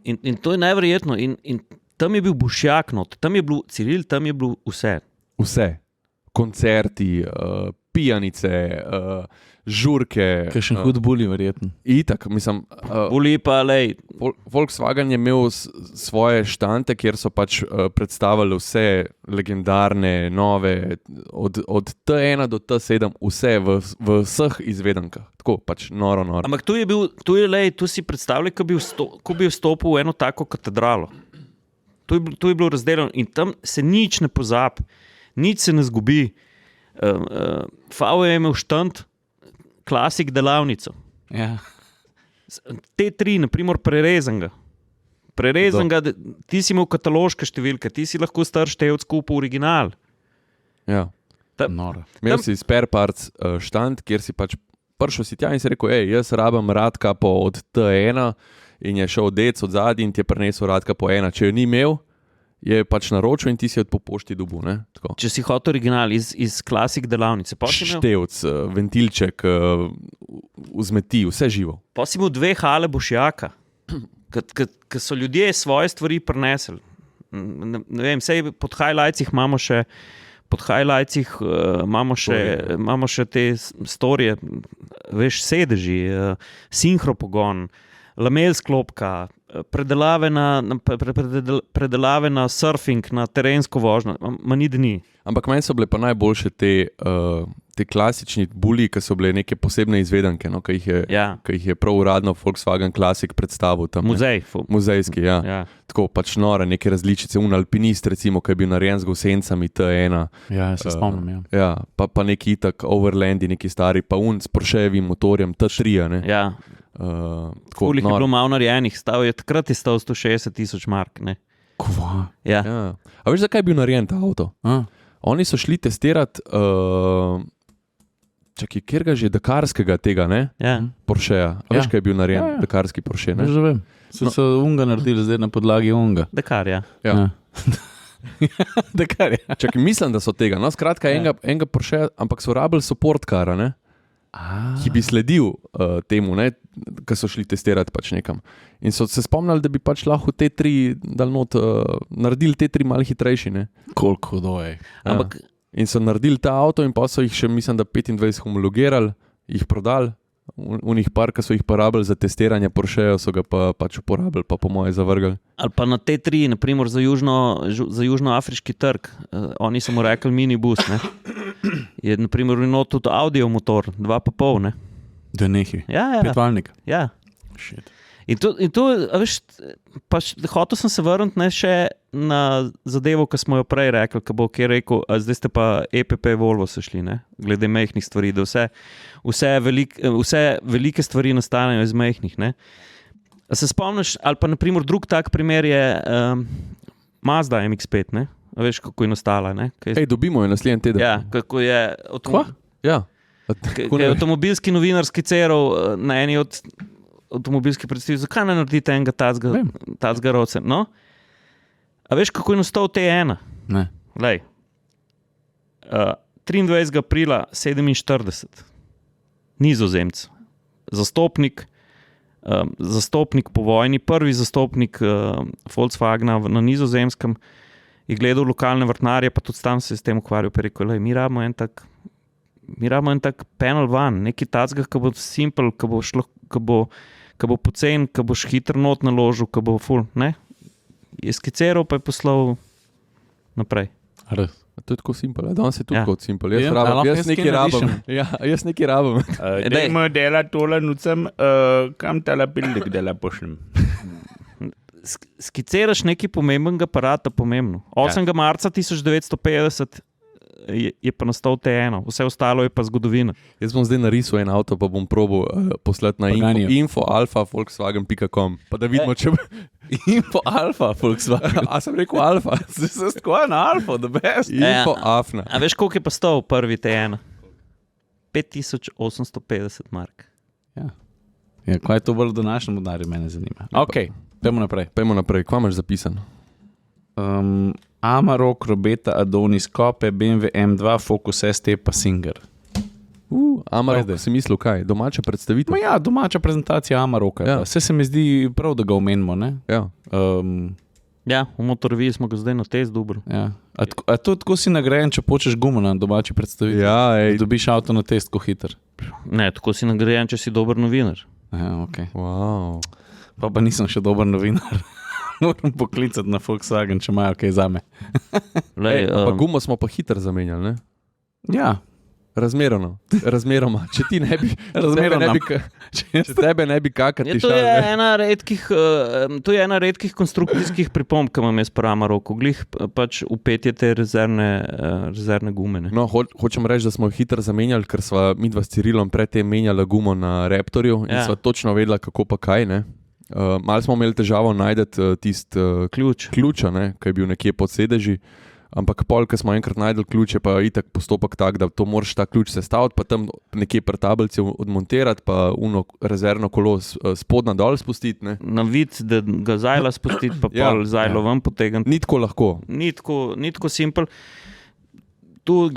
In to je neverjetno. In tam je bil Bušjak, tam je bil Ciril, tam je bilo vse. Vse. Koncerti, pijanice, žurke. Kakšen hud bully, verjetno. Itak, mislim. Boli pa, lej. Volkswagen je imel svoje štante, kjer so pač predstavili vse legendarne, nove, od T1 do T7, vse v vseh izvedenkah. Tako pač noro. Ampak tu si predstavljaj, ko bi vstopil v eno tako katedralo. Tu je bilo razdeljeno in tam se nič ne pozabi, nič se ne zgubi. VW je imel štant, klasik delavnico. Ja. T3, naprimer, prerezanga, ti si imel kataloške številke, ti si lahko star števc kupil original. Ja. Noro. Imel si spare parts štant, kjer si pač prišel si tja in si rekel, jaz rabim radkapo od T1 in je šel dec od zadaj in ti je prinesel radkapo 1. Če jo ni imel, je pač naročil in ti si jo po pošti dobil. Če si hotel original iz klasik delavnice. Števc, ventilček, vzmeti, vse živo. Pa si imel 2 hale bošjaka, ki so ljudje svoje stvari prinesli. Ne vem, sej pod highlightsih imamo še te storije, veš, sedeži, sinhropogon, lamel sklopka, predelave na surfing, na terensko vožnjo, ni dni. Ampak meni so bile pa najboljše te klasični buli, ki so bile neke posebne izvedenke, no, ki jih je prav uradno Volkswagen Classic predstavil tam. Muzejski, ja. Tako pač nore, neke različice, Alpinist recimo, ki je bil narejen z gosencami T1. Ja, se spomnim, ja. Pa neki itak Overlandi, neki stari, pa s Porschevim motorjem T3, ne. Ja. Koliko je bilo malo narejenih, takrat je stal 160,000 mark. Ne? Kva? Ja. A veš, zakaj je bil narejen ta avto? Oni so šli testirati kjerga že dakarskega tega, ne? Ja. Porscheja. A veš, kaj je bil narejen dakarski Porsche, ne? Že vem. So unga naredili zdaj na podlagi unga. Dakar, ja. Dakar, ja. Mislim, da so tega. No, skratka, enega Porsche, ampak so rabili support kara, ne? Ki bi sledil temu, ki so šli testirati pač nekam. In so se spomnili, da bi pač lahko T3 naredili T3 malo hitrejši. Ne? Koliko doj. Ampak in so naredili ta avto in pa so jih še, mislim, da 25 homologirali, jih prodali. Unih par, ki so jih porabili za testiranje Porscheja, so ga pa pač uporabili, pa po moje zavrgali. Ali pa na T3, naprimer za južnoafriški trg, oni so mu rekli minibus, ne? Je naprimer tudi audio motor, 2,5, ne? Da nehi. Ja. Petvalnik. Ja. Shit. In to veš, pač hotel sem se vrniti še na zadevo, ki smo jo prej rekli, ki bo kje rekel, zdaj ste pa EPP Volvo se šli, ne? Glede mehnih stvari, da vse velike stvari nastanejo iz mehnih, ne? A se spomniš, ali pa naprimer drug tak primer je Mazda MX-5, ne? A veš, kako je nastala, ne? Dobimo jo naslednji teden. Ja, kako je avtomobilski novinarski cerov na eni od avtomobilskih predstavitev, zakaj ne naredite enega tacga roce? No? A veš, kako je nastal T1? Ne. Lej. 23. aprila 47. Nizozemc. Zastopnik po vojni, prvi zastopnik Volkswagena na Nizozemskem, je gledal lokalne vrtnarje, pa tudi tam se s tem ukvarjal, pa rekel, mi rabimo en tak panel van, neki tacga, ki bo simple, ki bo pocen, ki boš hitro not naložil, ki bo full, ne? Je skiciral, pa je poslal naprej. To je tako simpel, danes je tudi tako simpel. Jaz nekaj rabim. Dajmo delati tole nucem, kam tala bildik dela pošljem. Skiciraš nekaj pomembnega aparata, pomembno. 8. marca 1950 je pa nastal T1, vse ostalo je pa zgodovina. Jaz bom zdaj narisal en avto, pa bom probal poslati na info@volkswagen.com, pa da vidimo, če bo Info-alfa Volkswagen. A sem rekel alfa? Se tako je na alfa, the best. Info-afna. A veš, koliko je pa stal prvi T1? 5850 mark. Ja, kaj je to bolj v današnjem udarju, mene zanima. Ok, pojmo naprej. Kva imaš zapisano? Amarok, Robeta, Adonis, Kope, BMW M2, Focus ST pa Singer. Amarok, si mislil kaj? Domača predstavitev? Ja, domača prezentacija Amaroka. Ja. Vse se mi zdi prav, da ga omenimo, ne? Ja. Ja, v motorviji smo ga zdaj na test dobro. Ja. A to tako si nagrajen, če počeš gumo na domači predstavitev? Ja, dobiš avto na test, ko hiter. Ne, tako si nagrajen, če si dober novinar. Ja, ok. Wow. Pa nisem še dober novinar. Moram poklicati na Volkswagen, če imajo kaj zame. Pa gumo smo pa hiter zamenjali, ne? Ja. Razmeroma. Če ti ne bi, če tebe ne bi kakati to je ena redkih konstrukcijskih pripomb, ki imam jaz pri Amaroku. Glih pač upetje te rezervne gume. Ne? No, hočem reči, da smo hitro zamenjali, ker sva midva s Cirilom predtem menjala gumo na Raptorju in sva točno vedela, kako pa kaj, ne. Malo smo imeli težavo najdeti tisti ključa, ne, ki je bil nekje pod sedeži. Ampak pol, ko smo enkrat najdel ključe, pa je itak postopek tak, da to moraš ta ključ sestaviti, pa tam nekje pri tablici odmontirati, pa uno rezervno kolo spodna dol spustiti. Ne? Na vid, da ga zajla spustiti, pa pol zajlo ven potegniti. Ni tako lahko. Ni tako simpel. Tu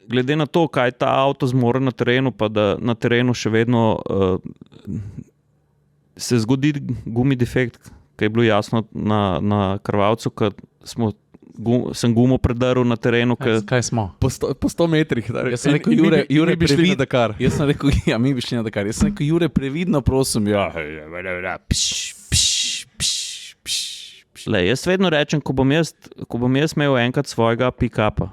glede na to, kaj ta avto zmore na terenu, pa da na terenu še vedno se zgodi gumi defekt, ki je bilo jasno na krvavcu, ko sem gumo predrl na terenu. Kaj smo? Po 100 metrih. Jaz sem rekel, Jure, bi šli na Dakar. Jaz sem rekel, mi bi šli na Dakar. Jaz sem rekel, Jure, previdno, prosim. Jaz vedno rečem, ko bom jaz imel enkrat svojega pick-upa,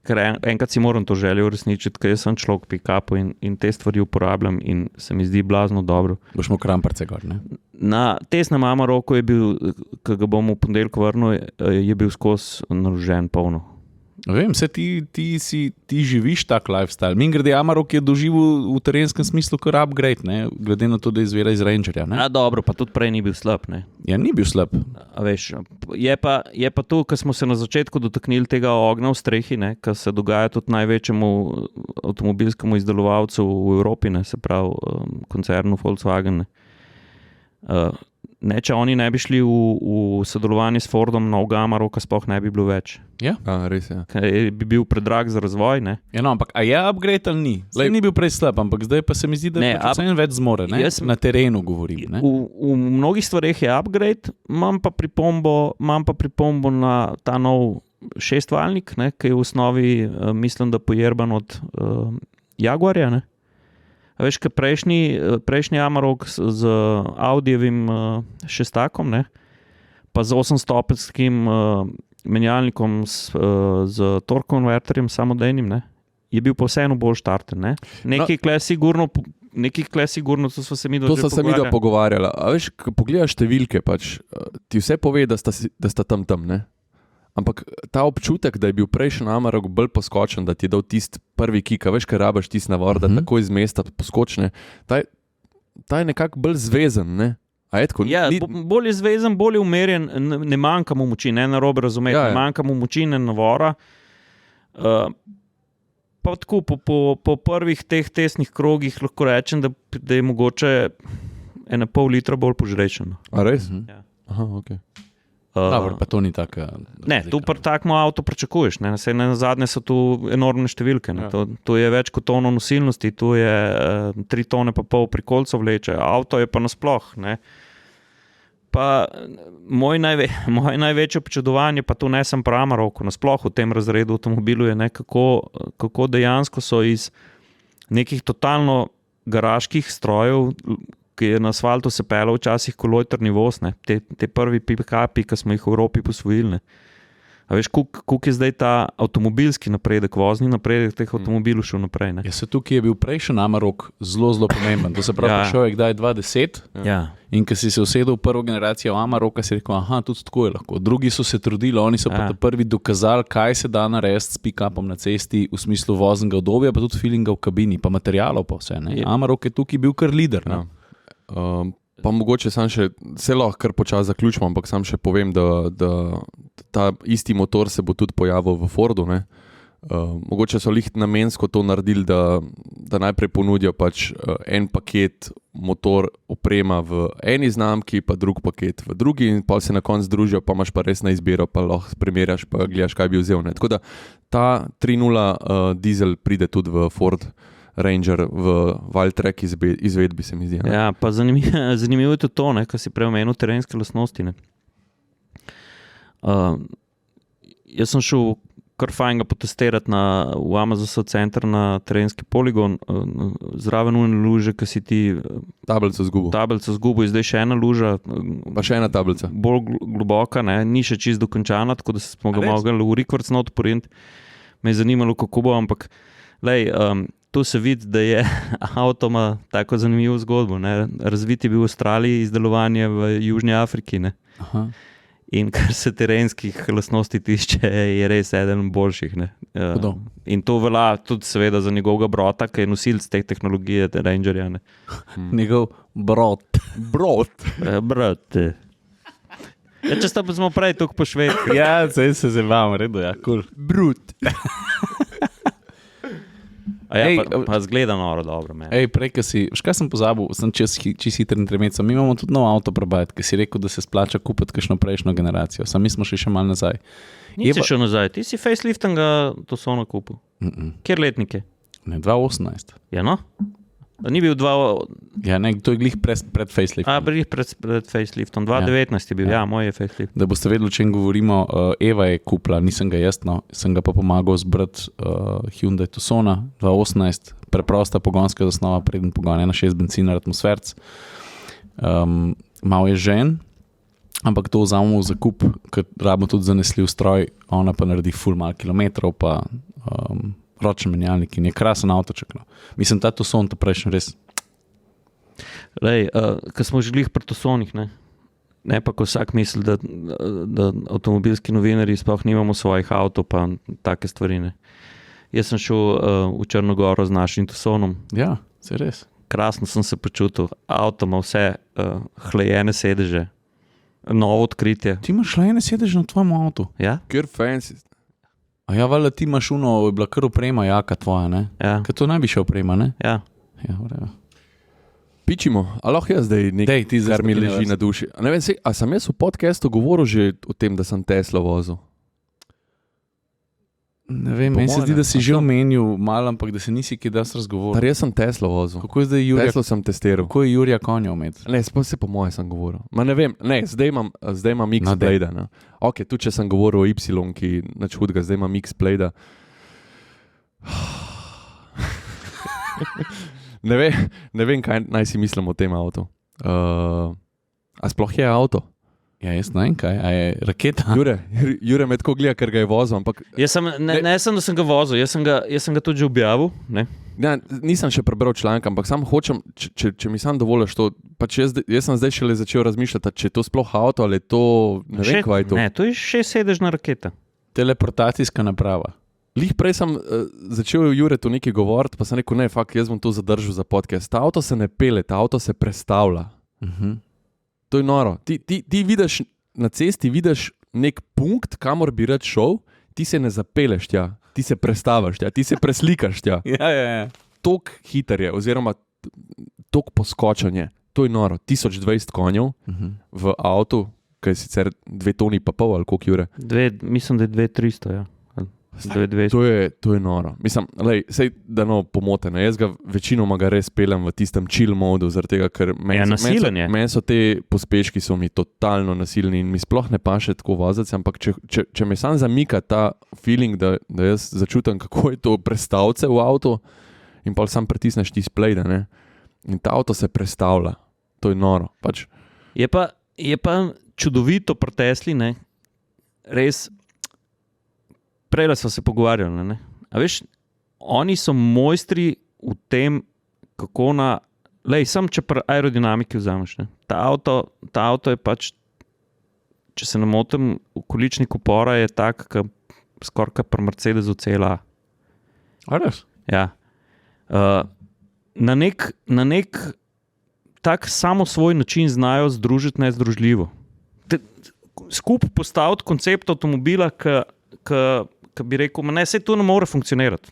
ker enkrat si moram to željo uresničiti, ker jaz sem človek pick-upu in te stvari uporabljam in se mi zdi blazno dobro. Boš mu kramparce gor, ne? Na testnem Amaroku je bil, ko ga bom v ponedeljek vrnil, je bil skozi naložen polno. Vem, ti živiš tak lifestyle. Mingrede, Amarok je doživel v terenskem smislu kar upgrade, ne? Glede na to, da izvira iz Rangerja. Ne? Dobro, pa tudi prej ni bil slab. Ne? Ja, ni bil slab. Veš, je pa tu, ko smo se na začetku dotaknili tega ognja v strehi, ko se dogaja tudi največjemu avtomobilskemu izdelovalcu v Evropi, ne? Se pravi koncernu Volkswagen. Če oni ne bi šli v sodelovanje s Fordom, novega Amaroka sploh ne bi bilo več. Ja? Res je. Bi bil predrag za razvoj. Ne? Ja, no, ampak a je upgrade ali ni? Zdaj ni bil prej slab, ampak zdaj pa se mi zdi, da je vse več zmore. Na terenu govorim. Ne? V mnogih stvareh je upgrade, imam pa pripombo na ta nov šestvaljnik, ki je v osnovi, mislim, da pojerban od Jaguarja. Ne? Veš, kaj prejšnji Amarok z Audijevim šestakom, ne? Pa z 8-stopenskim menjalnikom z torque konverterjem samodejnim, ne? Je bil pa vseeno bolj štarten. Ne? Nekaj kle sigurno, to smo se mi pogovarjali. A veš, ko pogledaš številke, pač, ti vse pove, da sta tam, ne? Ampak ta občutek, da je bil prejšnji Amarok bolj poskočen, da ti je dal tisti prvi kik, veš, kaj rabaš tisti navor, da tako iz mesta poskočne, ta je nekako bolj zvezen, ne? Bolj je zvezen, bolj je umerjen, ne manjka mu moči, ne narobe razumeti, ne manjka mu moči, ne navora. Pa tako, po prvih teh testnih krogih lahko rečem, da je mogoče 1,5 litra bolj požrečen. A res? Ja. Aha, okej. Dobro, pa to ni taka ne, tu pri takem avto pričakuješ. Zadnje so tu enormne številke. Ja. Tu je več kot tono nosilnosti, tu je 3 tone pa pol pri kolcu vleče. Avto je pa nasploh. Ne. Pa moje največje občudovanje, pa tu ne sem pri Amaroku, nasploh v tem razredu avtomobilu je, kako dejansko so iz nekih totalno garaških strojev, ki je na asfaltu se pelal včasih kolojtrni voz, te prvi pick-upi, ki smo jih v Evropi posvojili. A veš, koliko je zdaj ta avtomobilski napredek, vozni napredek teh avtomobilov šel naprej? Ne? Ja, se tukaj je bil prejšnji Amarok zelo pomemben. To se pravi, šel je kdaj 2010 in ko si se usedel v prvo generacijo Amaroka, si rekel, aha, tudi tako je lahko. Drugi so se trudili, oni so pa prvi dokazali, kaj se da narediti s pick-upom na cesti v smislu voznega udobja, pa tudi feelinga v kabini, pa materialov pa vse. Amarok je tukaj bil kar lider. Pa mogoče sam še, se lahko kar počasi zaključimo, ampak sam še povem, da ta isti motor se bo tudi pojavil v Fordu. Ne? Mogoče so lih namensko to naredili, da najprej ponudijo pač en paket motor oprema v eni znamki, pa drug paket v drugi in pa se na koncu združijo, pa imaš pa res na izbiro, pa lahko primerjaš, pa gledaš, kaj bi vzel. Ne? Tako da ta 3.0 dizel pride tudi v Ford Ranger v Wildtrak izvedbi, se mi zdi. Ne? Ja, pa zanimivo je tudi to, kar si prej omenil terenske lastnosti. Jaz sem šel kar fajn ga potestirati v Amazon center na terenski poligon, zraven une luže, ki si ti tablico zgubil, je zdaj še ena luža. Pa še ena tablica. Bolj globoka, ni še čist dokončana, tako da smo ga mogli v rikvrc not porint. Me je zanimalo, kako bo, ampak tu se vidi, da je avto ima tako zanimivo zgodbo. Razvit je bil v Avstraliji, izdelovanje v Južni Afriki. In kar se terenskih lastnosti tiče, je res eden boljših. In to velja tudi seveda za njegovega brata, ki je nosilc te tehnologije, Rangerja. Njegov brat. Brat. Ja, če smo prej tukaj po Švedski. Ja, zdaj se zabavam, redo, ja, cool. Brut. Ja, pa zgleda noro dobro. Prej, kaj sem pozabil, sem čez hitro intermezzo. Mi imamo tudi nov avto probajati, ki si rekel, da se splača kupiti kakšno prejšnjo generacijo. Sam mi smo še malo nazaj. Nisi šel nazaj, ti si faceliftinga to sono kupil. Kjer letnike? Ne, 2018. Ja, no? Ni bil Ja, ne, to je glih pred faceliftom. Glih pred faceliftom. 2019 je bil, ja, moj je facelift. Da boste vedeli, o čem govorimo, Eva je kupila, nisem ga jaz, no, sem ga pa pomagal zbrati Hyundai Tucsona 2018, preprosta pogonska zasnova, preden pogon, 1.6 benzina, atmosferc. Mal je žen, ampak to vzamemo v zakup, ker rabimo tudi zanesljiv stroj, ona pa naredi ful mal kilometrov, pa ročni menjalnik in je krasen avtoček. No. Mislim, ta Tucson, ta prejšnji res. Lej, ko smo že glih pri Tucsonih, ne pa ko vsak misli, da avtomobilski novinarji sploh nimamo svojih avtov, pa take stvari, ne. Jaz sem šel v Črnogoro z našim Tucsonom. Ja, se res. Krasno sem se počutil. Avto ima vse hlajene sedeže. Novo odkritje. Ti imaš hlajene sedeže na tvojem avtu? Ja? Ker fancy. A ja, valjda ti imaš je bila kar oprema jaka tvoja, ne? Ja. Ker to ne bi še oprema, ne? Ja. Ja, vreva. Pičimo, a lahko jaz zdaj nekaj, kar mi leži na duši. A ne vem, a sem jaz v podcastu govoril že o tem, da sem Tesla vozil? Ne vem, meni se zdi, da si že omenil malo, ampak da se nisi kaj das razgovoril. Tar jaz sem Tesla vozil. Kako je zdaj Jurija? Tesla sem testiral. Kako je Jurija konja omet? Ne, se po moje sem govoril. Ma ne vem, ne, zdaj imam X-Blade. No, ok, tudi če sem govoril o Y, ki nič hudega, zdaj imam X-Blade. Ne vem, kaj naj si mislim o tem avtu. A sploh je avto? Ja, jaz ne vem kaj, a je raketa? Jure me tako gleda, ker ga je vozil, ampak... Ne sem, da sem ga vozil, jaz sem ga tudi že objavil, ne? Ja, nisem še prebral članek, ampak sam hočem, če mi sam dovoliš to, pač jaz sem zdaj šele začel razmišljati, če je to sploh avto ali je to, ne vem, kaj je to. Ne, to je 6-sedežna raketa. Teleportacijska naprava. Lih prej sem začel Jure tu nekaj govoriti, pa sem rekel, ne, jaz bom to zadržal za podcast. Ta avto se ne pele, ta avto se prestavlja. To je noro. Ti vidiš na cesti, vidiš nek punkt, kamor bi rad šel, ti se ne zapeleš tja, ti se prestaviš tja, ti se preslikaš tja. Ja. Tok hiter je, oziroma tok poskočanje. To je noro. 1020 konjev v avtu, ki je sicer 2,5 toni, ali koliko Jure? Mislim, da je 2,300, ja. To je noro. Mislim, sej, da pomoteno. Jaz ga večinoma res pelem v tistem chill modu, zaradi tega, ker meni so te pospeški so mi totalno nasilni in mi sploh ne paše tako voziti, ampak če me sam zamika ta feeling, da jaz začutim, kako je to prestavce v avtu in pa sam pritisneš display, ne? In ta avto se prestavlja. To je noro. Pač. Je pa čudovito pri Tesli, ne? Res. Prej smo se pogovarjali, ne? A veš, oni so mojstri v tem, kako sam če pri aerodinamiki vzameš, ne? Ta avto je pač, če se ne motim, v količnik upora je tak, skoraj pri Mercedesu CLA. A res? Ja. Na nek tak samo svoj način znajo združiti nezdružljivo. Skupaj postaviti koncept avtomobila, ki bi rekel, ne, sej to ne more funkcionirati.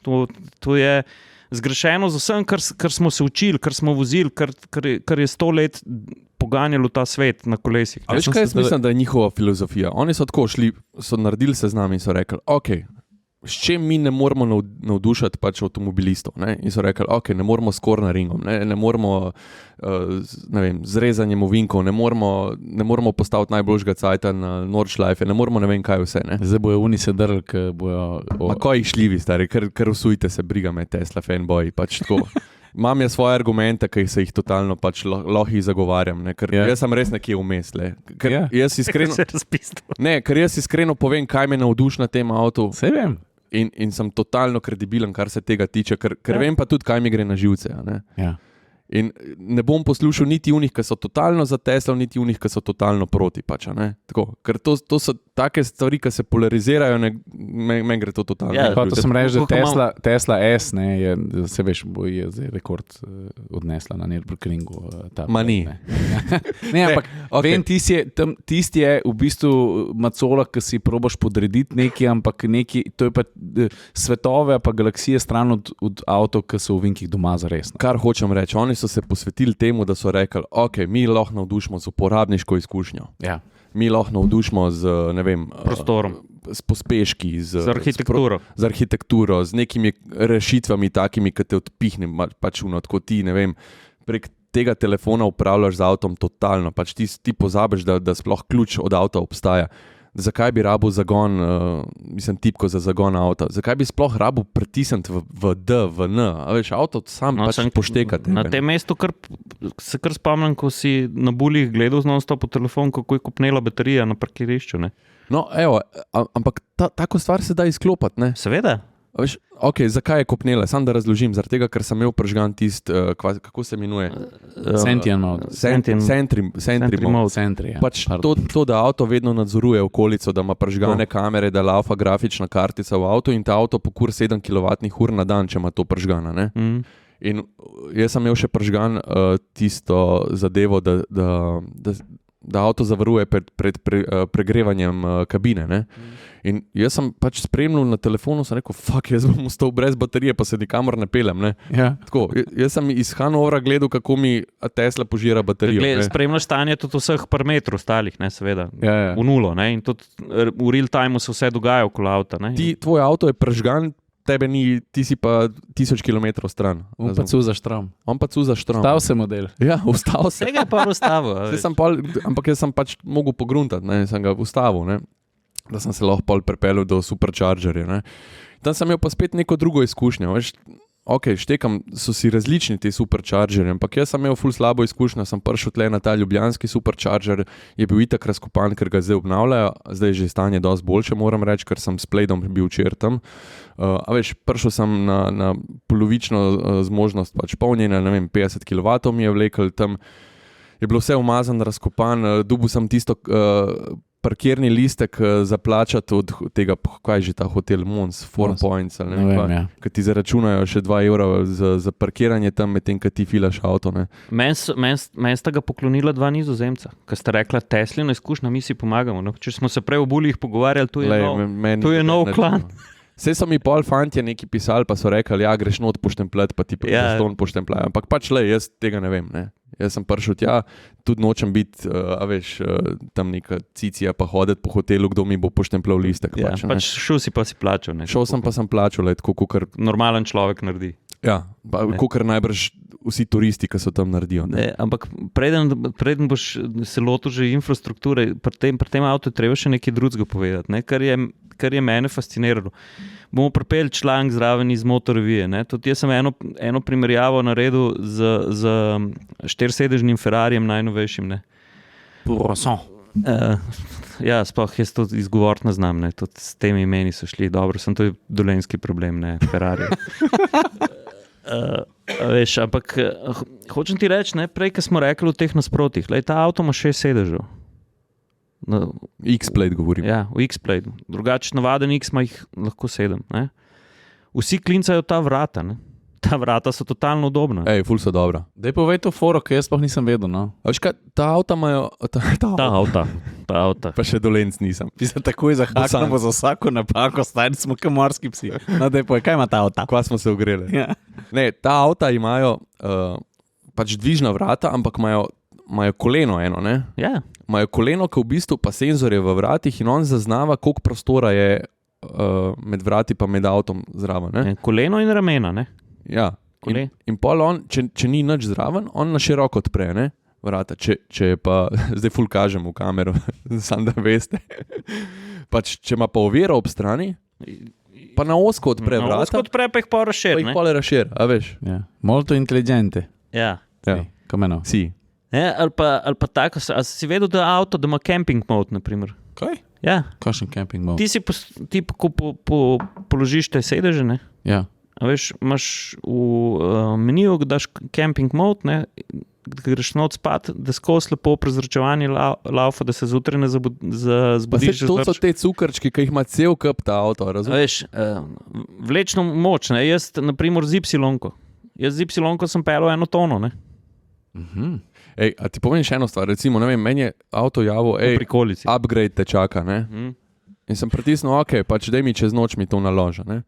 To je zgrešeno z vsem, kar smo se učili, kar smo vozili, kar je 100 let poganjalo ta svet na kolesih. A veš, kaj jaz mislim, da je njihova filozofija? Oni so tako šli, so naredili seznam in so rekli, ok, s čem mi ne moramo navdušati pač avtomobilistov, ne? In so rekli, ok, ne moramo s corneringom, ne moramo z rezanjem ovinkov, ne moramo postaviti najboljšega cajta na Nordschleife, ne moramo ne vem kaj vse, ne? Zdaj bojo oni se drli, ker bojo... Ma ko jih šljivi, stari, ker usujte se, briga me Tesla fanboy, pač tako. Imam ja svoje argumente, ki se jih totalno pač lahko zagovarjam, ne? Ker jaz sem res nekje vmes, ker jaz iskreno povem, kaj me navduši na tem avtu. Saj vem. In sem totalno kredibilen, kar se tega tiče, ker vem pa tudi, kaj mi gre na živce. Ne? Ja. In ne bom poslušal niti unih, ki so totalno za Tesla, niti unih, ki so totalno proti. Pač, tako, ker to so take stvari, ki se polarizirajo, meni gre to totalno. Ja, Pa to sem reči, da Koliko Tesla S, ne, se veš, je zdaj rekord odnesla na Nürburgringu. Ma ni. Ne, ampak okej. vem, tisti je v bistvu macola, ki si probaš podrediti neki, ampak neki, to je pa svetove, pa galaksije stran od avtov, ki so v vinkih doma za resno. Kar hočem reči, oni so se posvetili temu, da so rekli, ok, mi lahko navdušimo z uporabniško izkušnjo. Ja. Mi lahko navdušimo z, ne vem, Prostorom. s pospeški, Z arhitekturo. z arhitekturo, z nekimi rešitvami takimi, ki te odpihne, pač tako ti, ne vem, prek tega telefona upravljaš z avtom totalno, pač ti pozabiš, da sploh ključ od avta obstaja. Zakaj bi rabil zagon, tipko za zagon avta? Zakaj bi sploh rabil pritisniti v D, v N? A veš, avto sam pač pošteka tebe. Na tem mestu se kar spomnim, ko si na bulih gledal non-stop po telefon, kako je kopnela baterija na parkirišču. Ne? No, evo, ampak tako stvar se da izklopati, ne? Seveda. Veš, ok, zakaj je kopnela? Sam da razložim, zaradi tega, ker sem imel pržgan tisti, kako se imenuje? Sentient mode. Sentry mode. Sentry, ja. Pač to, da avto vedno nadzoruje okolico, da ima pržgane kamere, da laufa grafična kartica v avtu in ta avto pokur 7 kWh na dan, če ima to pržgana. Ne? In jaz sem imel še pržgan tisto zadevo, da avto zavaruje pred pregrevanjem kabine. Ne? In jaz sem pač spremljal na telefonu, sem rekel, jaz bom ostal brez baterije, pa se nikamor ne pelem. Ne? Ja. Tako, jaz sem iz Hanovra gledal, kako mi Tesla požira baterijo. Spremljaš stanje tudi vseh parametrov ostalih, ne, seveda, Ja. v nulo. Ne? In tudi v real time se vse dogaja okoli avta. Ne? Tvoj avto je pržgan, tebe ni, ti si pa 1000 km stran. On pa cuza štrom. On pa cuza štrom. Stav se model. Ja, ustavil se. Tega je pa ustavil. Ampak jaz sem pač mogel pogruntati, ne, sem ga ustavil, ne, da sem se lahko pol pripeljal do superchargerja. Ne. Tam sem imel pa spet neko drugo izkušnjo. Veš, ok, štekam, so si različni ti superchargerji, ampak jaz sem imel ful slabo izkušnjo, sem prišel tle na ta ljubljanski supercharger, je bil itak razkopan, ker ga zdaj obnavljajo, zdaj je že stanje dosti boljše, moram reči, ker sem s Playdom bil včeraj tam. A veš, prišel sem na polovično zmožnost pač polnjenja, ne vem, 50 kW mi je vlekel, tam je bilo vse umazan, razkopan, dobil sem tisto parkirni listek za plačati od tega, kaj je že ta hotel Mons, Four Points, ali ne vem, ki ti zaračunajo še 2 evra za parkiranje tam, medtem, ko ti filaš avto. Meni sta ga poklonila 2 Nizozemca, ki sta rekla, Teslina izkušnja, mi si pomagamo. No? Če smo se prej v Buljih pogovarjali, to je nov klan. Vse so mi pol fantje neki pisali, pa so rekli, ja, greš not poštemplet, pa ti ston poštemplajo. Ampak pač jaz tega ne vem. Ne. Jaz sem prišel tja, tudi nočem biti, tam neka cicija, pa hoditi po hotelu, kdo mi bo poštempljal listek. Ja, pač šel si pa si plačal. Šel sem pa sem plačal, tako kot normalen človek naredi. Ja, kot najbrž vsi turisti, ki so tam naredijo. Ne, ampak preden boš se lotil že infrastrukture, pri tem avtu treba še nekaj drugega povedati, ne, kar je mene fasciniralo. Bomo pripeljali članek zraven iz Motor Revije. Tudi jaz sem eno primerjavo naredil z 4-sedežnim Ferrarijem najnovejšim. Ja, sploh jaz to izgovoriti ne znam. Ne. Tudi s temi imeni so šli dobro, sem to je dolenjski problem, ne Ferrari. Veš, ampak hočem ti reči, prej, ko smo rekli o teh nasprotjih, ta avto ima 6 sedežev. X-Plate govorim. Ja, v X-Plate. Drugače, navaden X ima jih lahko 7. Ne? Vsi klincajo ta vrata. Ne? Ta vrata so totalno udobna. Ful so dobra. Daj povej to foro, ki jaz pa nisem vedel. No? Veš kaj, ta avta imajo... Ta avta. Pa še dolenc nisem. Ti se takoj zahaknemo za vsako napako, stari smo kot morski psi. No, daj povej, kaj ima ta avta? Kva smo se ogreli. Ja. Ne, ta avta imajo pač dvižna vrata, ampak imajo koleno eno, ne? Ja. Imajo koleno, ki v bistvu pa senzorje v vratih in on zaznava, koliko prostora je med vrati pa med avtom zraven. Ne? Koleno in ramena, ne? Ja. In pol on, če ni nič zraven, on na široko odpre, ne? Vrata. Če je pa, zdaj ful kažem v kamero, sam da veste, pač če ima pa oviro ob strani, pa na osko odpre vrata. Na osko odpre, pa jih pa razširi. Pa jih pa razširi, a veš? Ja. Molto inteligente. Ja. Kameno? Si. Ali pa tako, a si vedel, da avto, da ima camping mode, naprimer? Kaj? Ja. Kakšen camping mode? Ti ko položiš te sedeže, ne? Ja. A veš, imaš v meniju, daš camping mode, ne? greš not spat, da skozi lepo prezračevanje laufa, da se zjutraj ne zbudiš. To so te cukrčki, ki jih ima cel kup ta avto, razumeš? Vlečno moč, ne? Jaz naprimer z Y-ko. Jaz z Y-ko sem pelil 1 tono, ne? Ej, a ti povem še eno stvar, recimo, ne vem, meni je avto javil, upgrade te čaka, ne? In sem pritisnil, ok, pač daj mi čez noč mi to naloža, ne?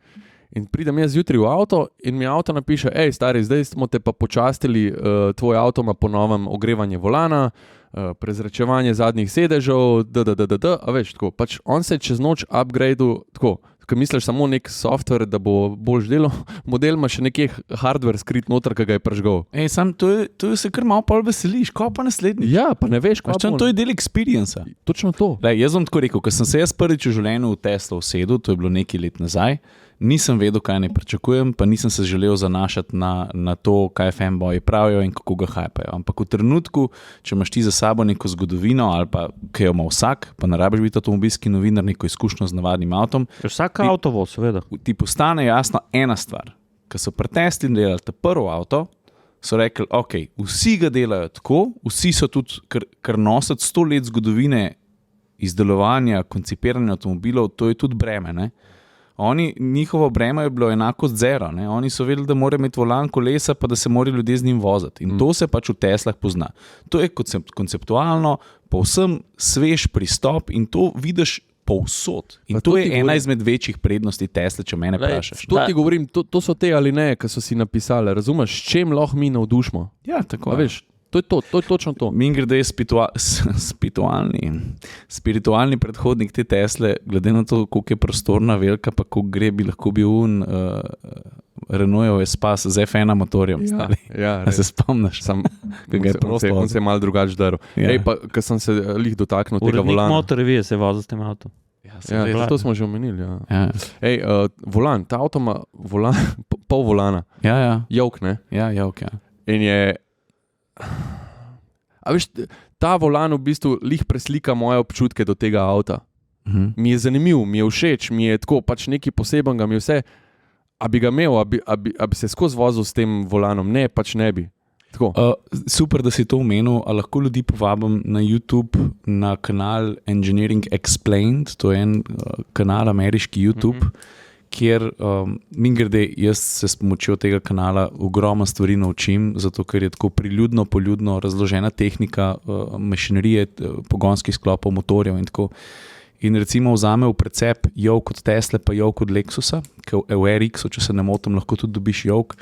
In pridem jaz zjutraj v avto in mi avto napiše, stari, zdaj smo te pa počastili, tvoj avto ima po novem ogrevanje volana, prezračevanje zadnjih sedežev, a veš, tako, pač on se čez noč upgradeu, tako, ker misliš samo nek software, da bo boljš delal, model ima še nekje hardware skrit noter, ki ga je pržgal. Sam to se kar malo pol veseliš, ko pa naslednji? Ja, pa ne veš, to je del experience. Točno to. Jaz bom tako rekel, ko sem se jaz prvič v življenju v Tesla usedel, to je bilo nekaj let nazaj, nisem vedel, kaj ne pričakujem, pa nisem se želel zanašati na to, kaj fanboyi pravijo in kako ga hypajo. Ampak v trenutku, če imaš ti za sabo neko zgodovino ali pa kaj jo ima vsak, pa ne rabiš biti avtomobilski novinar, neko izkušnjo z navadnim avtom. Vsak avtovoz, seveda. Ti postane jasno ena stvar. Ko so pri Tesli delali ta prvo avto, so rekli, ok, vsi ga delajo tako, vsi so tudi, ker nositi 100 let zgodovine izdelovanja, koncipiranja avtomobilov, to je tudi breme, ne? Njihovo breme je bilo enako zero. Ne? Oni so vedeli, da morajo imeti volan kolesa, pa da se morajo ljudje z njim voziti. In to se pač v Teslah pozna. To je konceptualno, povsem svež pristop in to vidiš povsod. In to je ena izmed večjih prednosti Tesle, če mene vprašaš. To ti govorim, to so te ali ne, ki so si napisali. Razumeš, s čem lahko mi navdušimo? Ja, tako. Veš, to je točno to. Mingrede je spiritualni predhodnik te Tesle, glede na to, koliko je prostorna velika, pa koliko gre, bi lahko bil Renaultov Espace z F1 motorjem. Ja, se spomniš? On se je malo drugače daril. Ko sem se lih dotaknil tega volana. Urednik motorevije se vozi s tem avtom. Ja, to smo že omenili. Ja. Volan, ta avto ima volan, pol volana. Jok, ne? Ja, jok, ja. In je... A veš, ta volan v bistvu lih preslika moje občutke do tega avta. Mi je zanimiv, mi je všeč, mi je tako, pač nekaj posebenega, mi je vse. A bi ga imel, a bi se skozi vozil s tem volanom? Ne, pač ne bi. Super, da si to omenil, a lahko ljudi povabim na YouTube, na kanal Engineering Explained, to je en kanal ameriški YouTube, kjer mingrede jaz se s pomočjo tega kanala ogromno stvari naučim, zato ker je tako priljudno, poljudno razložena tehnika mašinerije, pogonskih sklopov, motorjev in tako. In recimo vzame v precep jok od Tesle pa jok od Lexusa, ki v RX-u, če se ne motim, lahko tudi dobiš jok.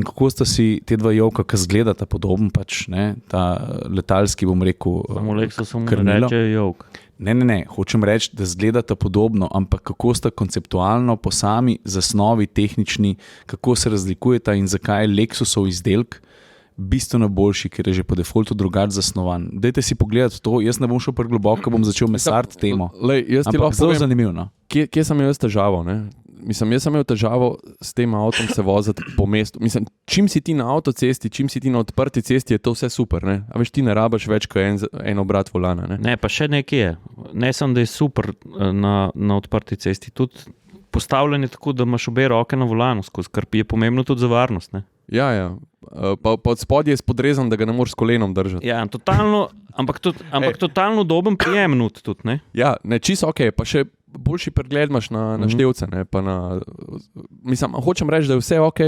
In kako sta si te dva joka, ki zgledata podoben, pač, ne, ta letalski, bom rekel, samo Lexusom reče jok. Ne, hočem reči, da zgledata podobno, ampak kako sta konceptualno po sami zasnovi tehnični, kako se razlikujeta in zakaj je Lexusov izdelek bistveno boljši, ker je že po defaultu drugače zasnovan. Dajte si pogledati to, jaz ne bom šel pregloboko, bom začel mesariti temo. Ampak zelo zanimivo. No? Kje sem imel težavo? Ne? Mislim, jaz sem imel težavo s tem avtom se voziti po mestu. Mislim, čim si ti na avtocesti, čim si ti na odprti cesti, je to vse super. Ne? A veš, ti ne rabiš več kot en obrat volana. Ne, pa še nekaj je. Ne sem, da je super na odprti cesti. Tudi postavljanje tako, da imaš obe roke na volanu skozi, kar je pomembno tudi za varnost. Ne? Ja. Pa od spodje je spodrezan, da ga ne moreš s kolenom držati. Ja, totalno, ampak totalno udoben prijem tudi, ne? Ja, ne, čisto ok, pa še boljši pregled imaš na števce, ne, pa mislim, hočem reči, da je vse ok,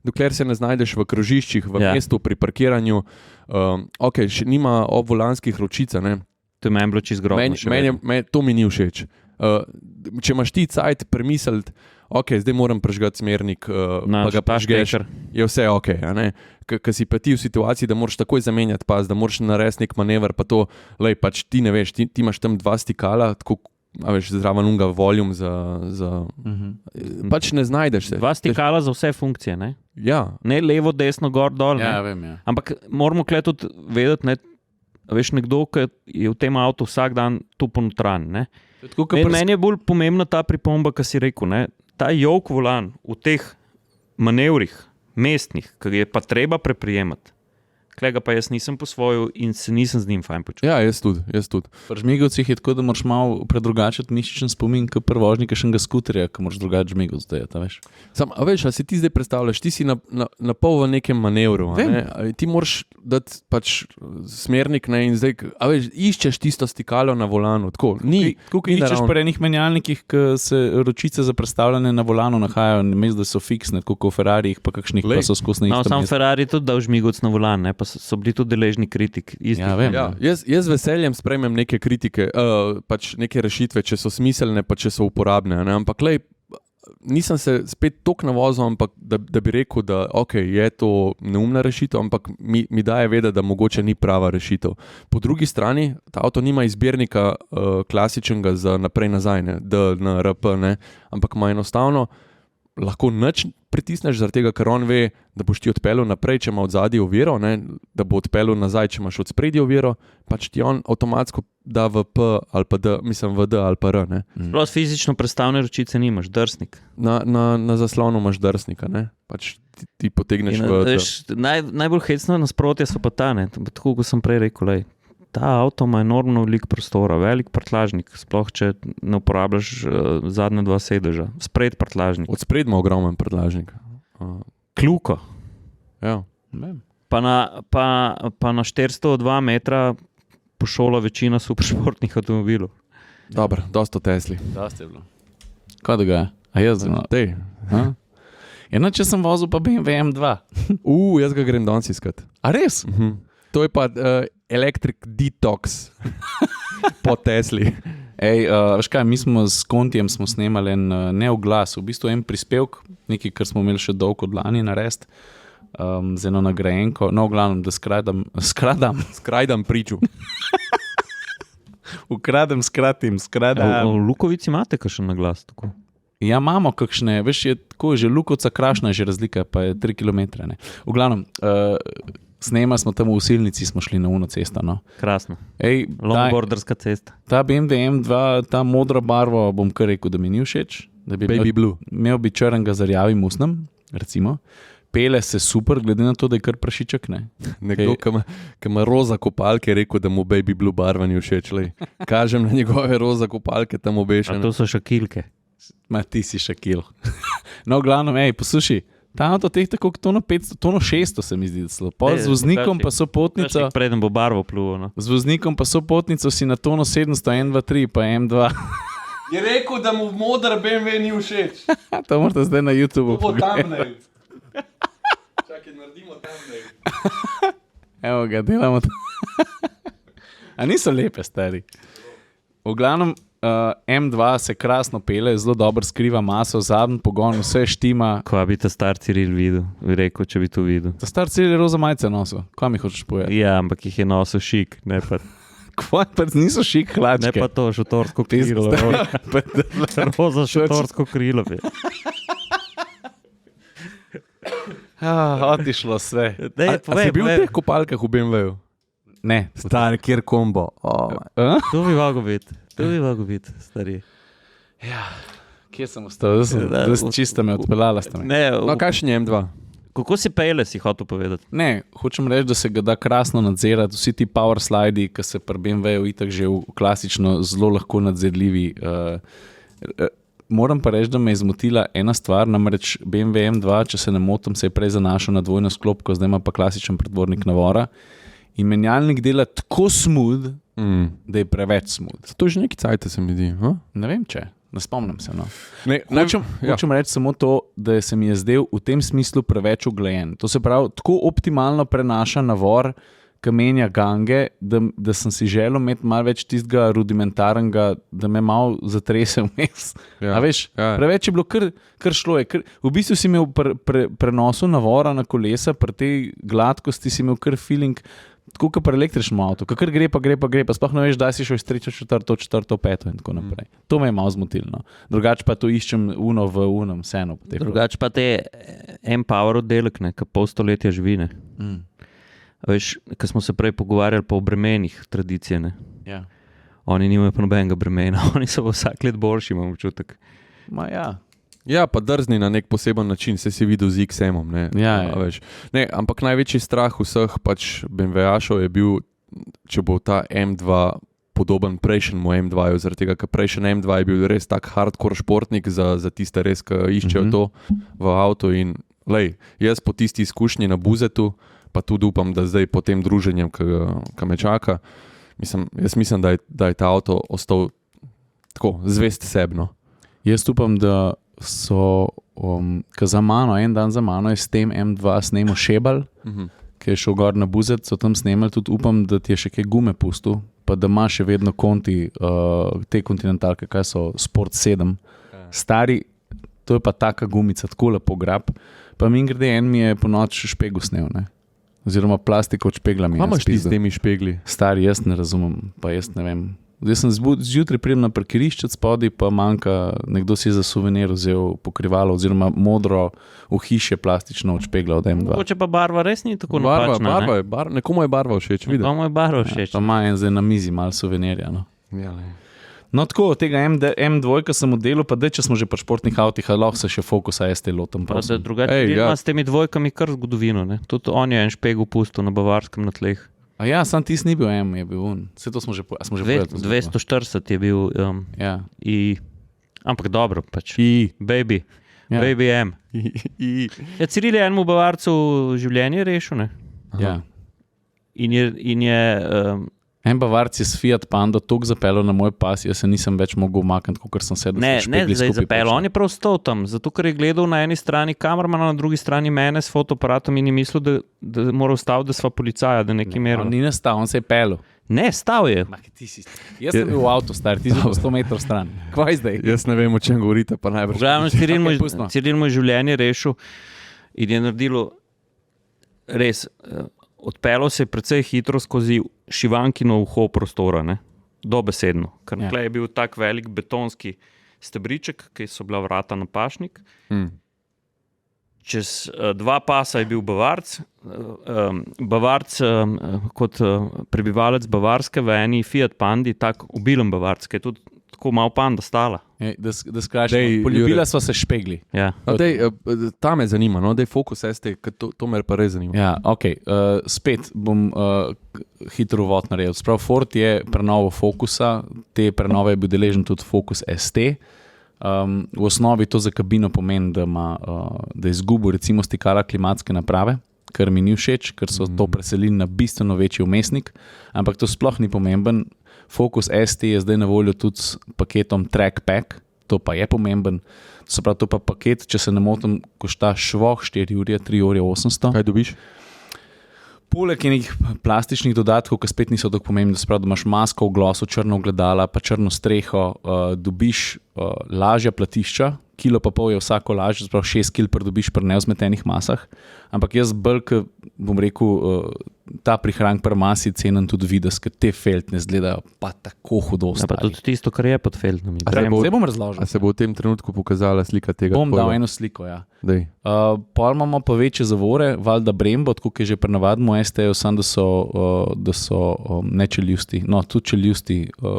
dokler se ne znajdeš v krožiščih, v mestu, pri parkiranju, ok, še nima obvolanskih ročic, ne. To je meni bilo čisto grobno. To mi ni všeč. Če imaš ti cajt premisliti, ok, zdaj moram prežgati smernik, pa ga prežgeš, je vse ok. Ker si pa ti v situaciji, da moraš takoj zamenjati pas, da moraš narediti nek manever, pa to, pač ti ne veš, ti imaš tam 2 stikala, tako, a veš, zraven unga volume pač ne znajdeš se. 2 stikala za vse funkcije, ne? Ja. Ne levo, desno, gor, dol. Ja, vem, ja. Ampak moramo tudi vedeti, ne, veš, nekdo, ki je v tem avtu vsak dan tu ponotran, ne? Meni je bolj pomembna ta pripomba, ki si rekel, ne? Ta jok volan v teh manevrih mestnih, ki je pa treba preprijemati, Klega pa jaz nisem posvojil in se nisem z njim fajn počutil. Ja, jaz tudi. Pri žmigovcih je tako, da moraš malo predrugačiti mišičen spomin, kot pri vožnji kakšnega skuterja, ki moraš drugače žmigov zdaj, veš. A veš, a si ti zdaj predstavljaš, ti si na pol v nekem manevru, ne? Ti moraš dati pač smernik, ne, in zdaj, a veš, iščeš tisto stikalo na volanu, tako, ni. Tukaj iščeš pri enih menjalnikih, ki se ročice za prestavljanje na volanu nahajajo, namesto da so fiksne, tako v Ferrarijih, pa kakšnih pa so skozi na istem sam mestu. Ferrari tudi dal žmigovc na volan, ne, pa so bili tudi deležni kritik. Ja, vem. Ja, jaz z veseljem sprejmem neke kritike, pač neke rešitve, če so smiselne, pa če so uporabne, ne? Ampak lej, nisem se spet toliko navozil, ampak da bi rekel, da okay, je to neumna rešitev, ampak mi daje vedeti, da mogoče ni prava rešitev. Po drugi strani, ta avto nima izbirnika klasičnega za naprej nazaj, ne? DNRP, ne? Ampak ima enostavno lahko nič pritisneš, zaradi tega, ker on ve, da boš ti odpeljal naprej, če ima od zadaj oviro, ne? Da bo odpeljal nazaj, če imaš od spredje oviro, pač ti on avtomatsko da v P ali pa D, mislim v D ali pa R. Sploh fizično prestavne ročice nimaš, drsnik. Na zaslonu imaš drsnika, ne? Pač ti potegneš v D. Najbolj hecno nasprotje so pa ta, ne? Tako, kot sem prej rekel, lej, ta avto ima enormno veliko prostora, velik prtljažnik, sploh če ne uporabljaš zadnja dva sedeža, spred prtljažnik. Od spred ima ogromen prtljažnik. Kljuko. Ja. Pa na 402 metra pošola večina superšportnih avtomobilov. Dobro, dosta Tesli. Dosta je bilo. Kaj da ga je? A jaz znam? Tej. Eno, če sem vozil pa BMW M2. Jaz ga grem danes iskat. A res? To je pa Electric Detox po Tesli. Veš kaj, mi smo s Kontijem snemali en neoglas, v bistvu en prispevk, nekaj, kar smo imeli še dolgo od lani narediti, z eno nagrajenko, no, v glavnem, da skrajdam priču. Skratim. V Lukovici imate kakšen naglas? Tako? Ja, imamo kakšne, veš, je tako, že Lukovca Krašna je že razlika, pa je 3 km. V glavnem, snemali smo tam v Silnici, smo šli na uno cesto. No. Krasno. Longboarderska cesta. Ta BMW M2, ta modra barva, bom kar rekel, da mi ni všeč. Da bi Baby blue. Imel bi črnega z rjavim usnem, recimo. Pele se super, glede na to, da je kar prašiček. Ne? Nekdo, ki ima roza kopalke, je rekel, da mu baby blue barva ni všeč. Kažem na njegove roza kopalke tam obešene. A to so šakilke. Ma ti si šakil. No, v glavnem, poslušaj. Ta avto teh tako tono 500, tono 600 se mi zdi. Z voznikom pa so potnico. Preden bo barvo pluvo. No. Z voznikom pa so potnico si na tono 700, 1, 2, 3 pa M2. Je rekel, da mu modar BMW ni všeč. To morate zdaj na YouTube pogledati. Čakaj, naredimo thumbnail. Evo ga, delamo to. A niso lepe, stari. V glavnem, M2 se krasno pele, zelo dobro skriva maso, zadnji pogon, vse štima. Kva bi ta star Ciril videl, bi rekel, če bi to videl. Ta star Ciril je roza majice nosil, kva mi hočeš povedati? Ja, ampak jih je nosil šik, ne pa... Kva, pa niso šik hlačke. Ne pa to šotorsko krilo. Roza šotorsko krilo. Otišlo sve. A si bil v teh kopalkah v BMW-ju? Ne. Star, kjer kombo. To bi vago biti, stari. Ja, kje sem ostal? Zdaj sem čista me odpeljala. No, kakšen je M2? Kako si pele, si hotel povedati? Ne, hočem reči, da se ga da krasno nadzirati. Vsi ti power slidi, ki se pri BMW-ju itak že klasično zelo lahko nadzirljivi. Moram pa reči, da me je zmotila ena stvar, namreč BMW M2, če se ne motim, se je prej zanašal na dvojno sklopko, zdaj ima pa klasičen predvornik navora. In menjalnik dela tako smooth, da je preveč smooth. To je že neki cajt, se mi zdi. Ne vem, če. Ne spomnim se. No. Hočem reči samo to, da se mi je zdel v tem smislu preveč uglajen. To se pravi, tako optimalno prenaša navor, kamenja gange, da sem si želel imeti malo več tistega rudimentarnega, da me malo zatrese vmes. A veš, preveč je bilo, kar šlo je. V bistvu si imel prenosu navora na kolesa, pri tej gladkosti si imel kar feeling, tako kot pri električnem avtu, kar gre, pa sploh ne veš, da si šel iz 3., 4., 4., 5. in tako naprej. To me je malo zmotilno. Drugače pa to iščem uno v unem, vseeno. Drugače pa te M-Power oddelek, ki pol stoletja živi. Veš, ko smo se prej pogovarjali po bremenih tradicije, ne? Ja. Oni nimajo pa nobenega bremena, oni so vsak let boljši, imam občutek. Ma ja. Ja, pa drzni na nek poseben način, se si videl z XM-om. Ampak največji strah vseh pač BMW-šov je bil, če bo ta M2 podoben prejšnjemu M2-ju, zaradi tega, ker prejšnji M2 je bil res tak hardcore športnik za tiste res, ki iščejo to v avtu in jaz po tisti izkušnji na Buzetu, pa tudi upam, da zdaj po tem druženjem, ki me čaka, jaz mislim, da je ta avto ostal tako zvest sebno. Jaz upam, da so, za mano, en dan za mano je s tem M2 snemal Šebal, ki je šel gor na Buzet, so tam snemali, tudi upam, da ti je še kaj gume pustil, pa da ima še vedno konti, te kontinentalke, kaj so, Sport 7, stari, to je pa taka gumica, tako lepo grab, pa grede en mi je po noči špegu snel, ne? Oziroma plastiko od špegla mi je. Kaj imaš ti s temi špegli? Stari, jaz ne razumem, pa jaz ne vem. Jaz sem zjutraj pridem na parkirišče spodaj, pa manjka, nekdo si je za suvenir vzel pokrivalo oziroma modro v hiše plastično od špegla od M2. Mogoče pa barva res ni tako napačna. Nekomu je barva všeč, vidiš. Nekomu je barva všeč. Pa ima en zdaj na mizi malo suvenirja. No, tako, tega M2, ki sem v delu, pa če smo že pri športnih avtih, lahko se še Focusa ST lotam. Drugače, ima s temi dvojkami kar zgodovino. Ne? Tudi on je en špeg upustil na Bavarskem na tleh. A ja, sam tis ni bil M, je bil on. Vse to smo že povedali. 240 je bil ampak dobro pač. Baby. Ja. Baby M. Ja, Ciril je enemu Bavarcu življenje rešil, ne? Ja. In je en Bavarc je s Fiat Pando toliko zapeljal na moj pas, jaz se nisem več mogel umakniti, kot sem sedel. Ne, zdaj zapeljal, on je prav stal tam, zato ker je gledal na eni strani kamermana, na drugi strani mene s fotoaparatom in je mislil, da mora staviti, da sva policaja, da nekaj meril. On ni nastal, on se je peljal. Ne, stal je. Jaz sem bil v avtu star, ti si bil 100 metrov stran. Kvaj zdaj? Jaz ne vem, o čem govorite, pa najbrž. Ciril mu je življenje rešil in je naredilo res, odpeljal se je precej hitro skozi Šivankino uho prostora, ne? Dobesedno. Ker tukaj je bil tak velik betonski stebriček, ki so bila vrata na pašnik. Čez 2 pasa je bil Bavarc. Bavarc kot prebivalec Bavarske v eni Fiat Pandi, tak obilen Bavarc, ki je tudi tako malo Panda stala. Da skrašimo, poljubila sva se špegli. Ja. Ta me zanima, no? Dej Focus ST, to me pa res zanima. Ja, ok. Spet bom hitro uvod naredil. Sprav Ford je prenovo Focusa, te prenove je bil deležen tudi Focus ST. V osnovi to za kabino pomeni, da je izgubil recimo stikala klimatske naprave, kar mi ni všeč, ker so to preselili na bistveno večji vmesnik, ampak to sploh ni pomemben. Focus ST je zdaj na voljo tudi s paketom Track Pack, to pa je pomemben. To pa paket, če se ne motim, košta švoh 4 ure, 3 ure 800. Kaj dobiš? Poleg enih plastičnih dodatkov, ki spet niso tako pomembni, da imaš masko v glasu, črno ogledala, pa črno streho, dobiš lažja platišča, 1,5 kg je vsako lažje, 6 kg pridobiš pri neozmetenih masah, ampak jaz bolj, bom rekel, ta prihranek pri masi cenim tudi videz, ker te felt ne zgledajo pa tako hudo ostali. Ja, pa tudi tisto, kar je pod feltnom. Zdaj bom razložil. A se bo v tem trenutku pokazala slika tega? Bom dal eno sliko, ja. Pol imamo pa večje zavore, valjda Brembo, tako je že pri navadnemu ST-ju, samo da so ne čeljusti, no tudi čeljusti,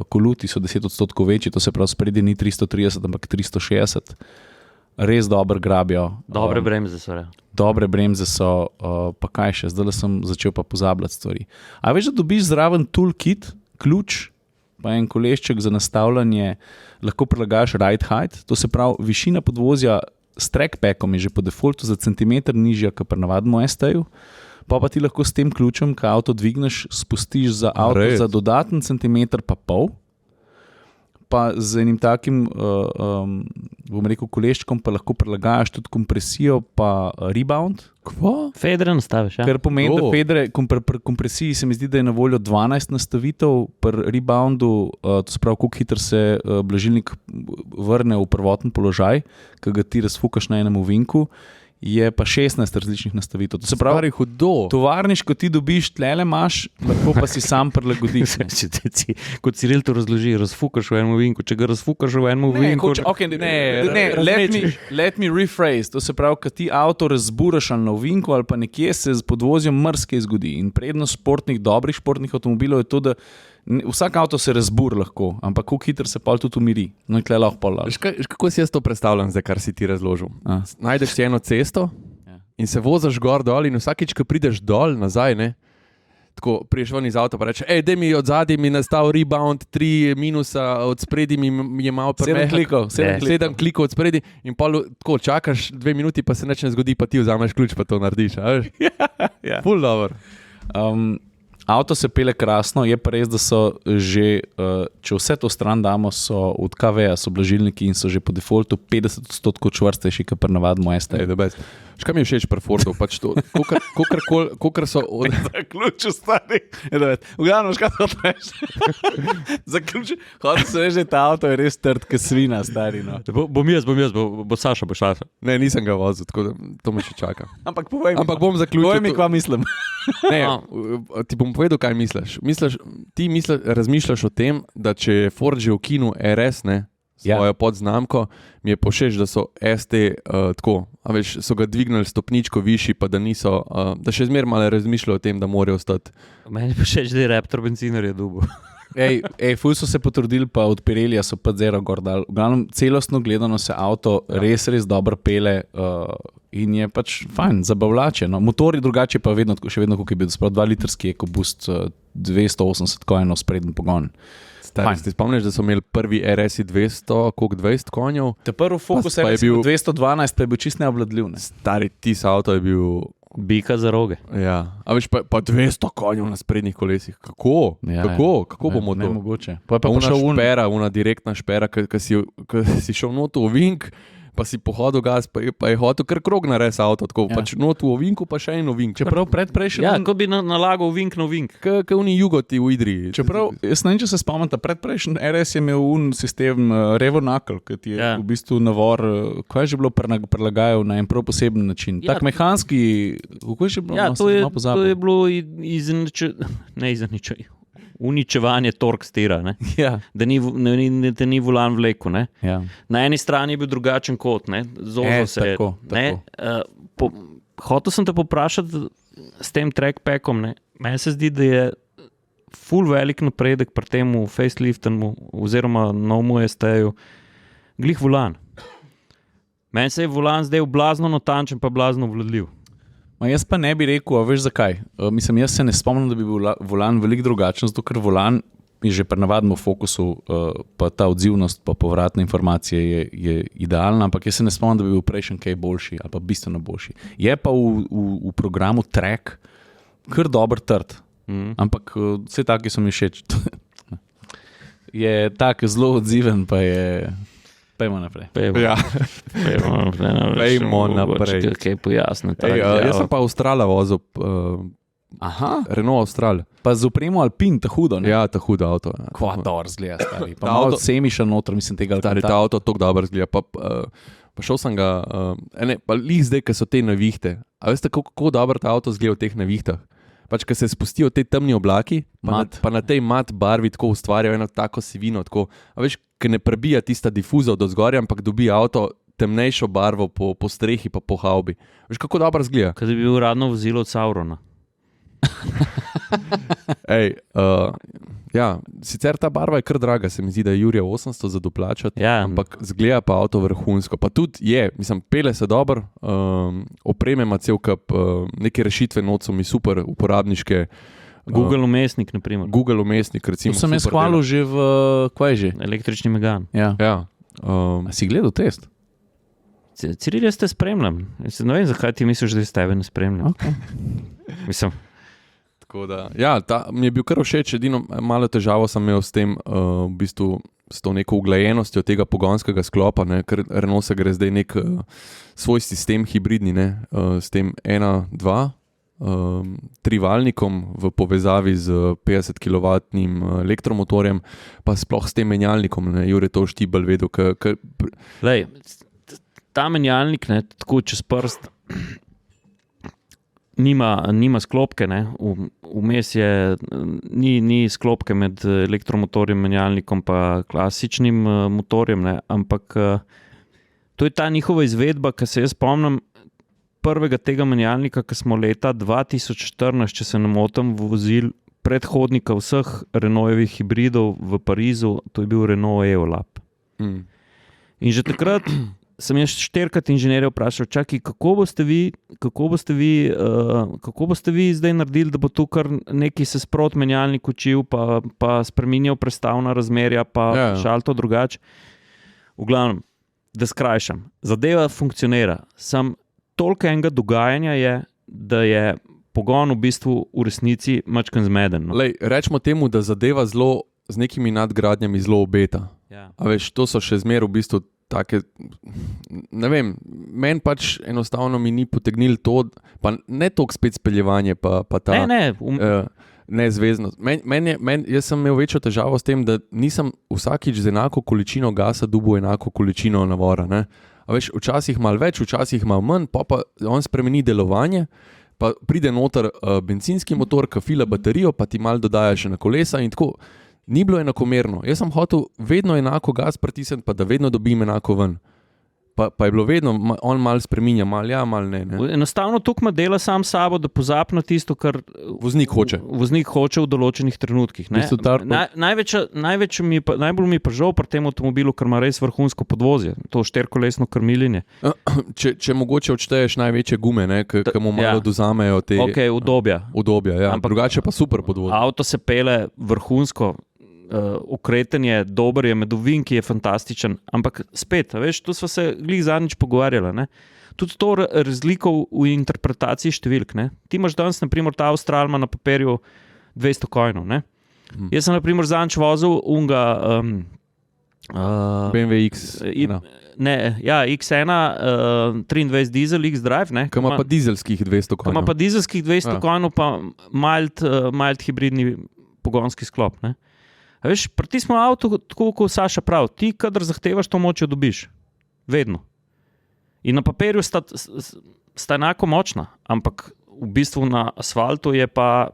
koluti so 10% večji, to se pravi spredi ni 330, ampak 360. Res dobro grabijo. Dobre bremze so. Dobre bremze so, pa kaj še, zdaj sem začel pa pozabljati stvari. A veš, da dobiš zraven toolkit, ključ, pa en kolešček za nastavljanje, lahko prilagajaš ride height, to se pravi, višina podvozja s trackpackom je že po defaultu za centimeter nižja, kot pri navadnemu ST-ju, pa ti lahko s tem ključem, ko avto dvigneš, spustiš za avto za dodaten centimeter pa pol, pa z enim takim, bom rekel, koleščkom pa lahko prilagajaš tudi kompresijo pa rebound. Kva? Fedre nastaviš, ja? Ker pomeni, da fedre, pri kompresiji se mi zdi, da je na voljo 12 nastavitev, pri reboundu, to se pravi, koliko hitro se blažilnik vrne v prvotni položaj, ki ga ti razfukaš na enem ovinku, je pa 16 različnih nastavitev. To se pravi, tovarniš, ko ti dobiš, tlele imaš, lahko pa si sam prilagodiš. Kot Ciril to razloži, razfukaš v enem ovinku, če ga razfukaš v enem ovinku... Let me rephrase. To se pravi, ko ti avto razburaš na ovinku ali pa nekje se z podvozjem mrske zgodi. In prednost dobrih športnih avtomobilov je to, da Vsak avto se razbur lahko, ampak kako hitro se pol tudi umiri. No in tle lahko pol. Veš, kako si jaz to predstavljam, zdaj, kar si ti razložil? Najdeš si eno cesto in se voziš gor dol in vsakič, ko prideš dol nazaj, ne, tako priješ ven iz avta pa reče, daj mi od zadaj mi nastal rebound, 3 minusa, od spredi mi je malo premehek. 7 klikov od spredi in pol tako čakaš 2 minuti, pa se nič ne zgodi, pa ti vzameš ključ, pa to narediš. Ja. Ful dobro. Avto se pele krasno, je pa res, da so že, če vse to stran damo, so od KV-ja so blažilniki in so že po defaultu 50% čvrstejši, kot pri navadnem ST. Kaj mi je všeč pri Fordu? Pač to, kolikor so od... Zaključil stari. V glavnem, škaj to treš? Zaključil. Hodil se reči, ta avto je res trd, kot svina, stari. No. Bom jaz, bo Saša, bo Saša. Ne, nisem ga vozil, tako da to me še čaka. Ampak povej mi. Ampak bom zaključil. Povej mi, kva mislim. Ne, ti bom povedal, kaj misliš. Razmišljaš o tem, da če je Ford že ukinil RS, ne, svojo podznamko, mi je pošeč, da so ST tako, a veš, so ga dvignili stopničko višji, pa da niso, da še zmeraj malo razmišljajo o tem, da morajo ostati. Meni pa všeč, da je Raptor benziner je dubo. Ful so se potrudili, pa od Pirellija so pa zero gor dal. V glavnem, celostno gledano se avto res dobro pele in je pač fajn, zabavljače. No. Motor je drugače, pa še vedno, kako je bil, sprav 2-litrski EcoBoost, 280 konjev spreden pogon. Ti spomniš, da so imeli prvi RS-i 200 konjev? Te prvi Focus je bil 212, pa je bil čist neobvladljiv. Ne? Stari tis avto je bil... Bika za roge. Ja, a veš pa 200 konjev na sprednjih kolesih. Kako? Kako bomo to? Nemogoče. Pa una direktna špera, ki si šel noto v vink, pa si pohodil gas, pa je hotel kar krog narediti avto, tako pač noto v vinku, pa še eno vink. Čeprav predprejšnji... Ja, ko bi nalagal vink na vink. Kaj oni jugoti v Idriji. Čeprav, jaz ne vem, če se spomnite, predprejšnji RS je imel sistem Revo Knuckle, ki ti je v bistvu navor, kaj je že bilo prilagajal na en prav poseben način. Tak mehanski, kako je že bilo? Ja, to je bilo uničevanje tork stira, da ni volan vleku. Ja. Na eni strani je bil drugačen kot, zozo se je. Hotel sem te poprašati s tem trackpackom, meni se zdi, da je ful velik napredek pri temu faceliftu oziroma novemu ST-ju glih volan. Meni se je volan zdaj blazno natančen pa blazno vladljiv. Jaz pa ne bi rekel, a veš zakaj? Mislim, jaz se ne spomnim, da bi bil volan veliko drugačen, zato ker volan je že pri navadnem fokusu, pa ta odzivnost, pa povratne informacije je idealna, ampak jaz se ne spomnim, da bi bil prejšnji kaj boljši ali pa bistveno boljši. Je pa v programu Track kar dober trd, ampak vse taki so mi všeč. Je tak zelo odziven, pa je... Pejmo naprej. Pejmo naprej. Kaj pojasniti. Jaz sem pa Avstrala vozil. Renault Austral. Pa z upremo Alpine, ta hudo, ne? Ja, ta hudo avto. Kva dobro zgleda, stari. Pa malo semiša noter, mislim, tega. Stari, ta avto tako dobro zgleda. Pa šel sem ga, pa lih zdaj, ko so te navihte. A veste, kako dobro ta avto zgleda v teh navihtah? Pač, ko se spustijo te temni oblaki, pa na tej mat barvi tako ustvarjajo eno tako sivino, tako, a veš, ko ne prebija tista difuza od zgorja, ampak dobi avto temnejšo barvo po strehi pa po haubi. Veš, kako dobro zgleda? Kad bi bil uradno vozilo od Saurona. Ja, sicer ta barva je kar draga, se mi zdi, da je Jurija 800 za doplačati, ampak zgleda pa avto vrhunsko. Pa tudi je, mislim, pele se dobro, opreme ima cel kup, neke rešitve not so mi super uporabniške. Google umestnik, na primer. Google umestnik, recimo. To sem jaz hvalil že v, kaj je že? Električni Megane. Ja. A si gledal test? Ciril, jaz te spremljam. Jaz ne vem, zakaj ti misliš, da jaz tebe ne spremljam. Okay. Mislim... Ja, mi je bil kar všeč, edino malo težavo sem imel s tem, v bistvu s to neko uglajenostjo tega pogonskega sklopa, ne, ker Renault se gre zdaj nek svoj sistem hibridni, ne, s tem 1.2 trivalnikom v povezavi z 50 kW elektromotorjem, pa sploh s tem menjalnikom, ne, Jure to Štibelj vedel, Lej, ta menjalnik, ne, tako čez prst, nima sklopke, ne? Vmes je, ni sklopke med elektromotorjem, menjalnikom pa klasičnim motorjem, ne? Ampak to je ta njihova izvedba, ki se jaz spomnim prvega tega menjalnika, ki smo leta 2014, če se ne motim, vozili predhodnika vseh Renaultovih hibridov v Parizu, to je bil Renault Eolab. In že takrat sem jaz 4krat inženirja vprašal, čakaj, kako boste vi zdaj naredili, da bo tu kar neki se sprot menjalnik učil, pa spreminjal prestavna razmerja, pa šal to drugače. V glavnem, da skrajšam, zadeva funkcionira. Toliko enega dogajanja je, da je pogon v bistvu v resnici mačkan zmeden. No? Rečemo temu, da zadeva z nekimi nadgradnjami zelo obeta. Ja. A veš, to so še zmeraj v bistvu take, ne vem, meni pač enostavno mi ni potegnil to, pa ne toliko spet speljevanje, pa ta nezveznost. Jaz sem imel večjo težavo s tem, da nisem vsakič z enako količino gasa dobil enako količino navora. Ne? A veš, včasih malo več, včasih malo manj, pa on spremeni delovanje, pa pride noter bencinski motor, ki fila baterijo, pa ti malo dodaja še na kolesa in tako. Ni bilo enakomerno. Jaz sem hotel vedno enako gas pritisniti, pa da vedno dobim enako ven. Pa je bilo vedno, on malo spreminja, malo ja, malo ne. Enostavno tukaj ima dela sam sabo, da pozabi na tisto, kar voznik hoče v določenih trenutkih. Najbolj mi pa žal pri tem avtomobilu, ker ima res vrhunsko podvozje, to 4-kolesno krmiljenje. Če mogoče odšteješ največje gume, ki mu malo dozamejo te udobja, ja. Ampak drugače pa super podvozje. Avto se pele vrhunsko, ukretenje, dober je, med ovinki je fantastičen, ampak spet, veš, tu smo se glih zadnjič pogovarjali, ne? Tudi to razliko v interpretaciji številk, ne? Ti imaš danes, na primer, ta Austral ima na papirju 200 konjev, ne? Jaz sem, na primer, zadnjič vozil unga BMW X1. X1, 23 dizel, X-Drive, ne? Kaj ima pa dizelskih 200 konjev. Ima pa dizelskih 200 konjev, pa mild hibridni pogonski sklop, ne? A veš, pritisnemo avto, tako kot Saša pravi, ti, kadar zahtevaš to moč, jo dobiš. Vedno. In na papirju sta enako močna, ampak v bistvu na asfaltu je pa...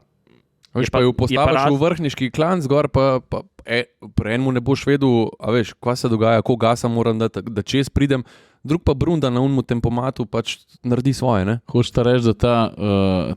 Veš, pa jo postaviš v vrhniški klan zgor, pa pri enemu ne boš vedel, a veš, kva se dogaja, koliko gasa moram dati, da čez pridem, drug pa brunda na unmu tempomatu pač naredi svoje, ne? Hočeš ta reči, da ta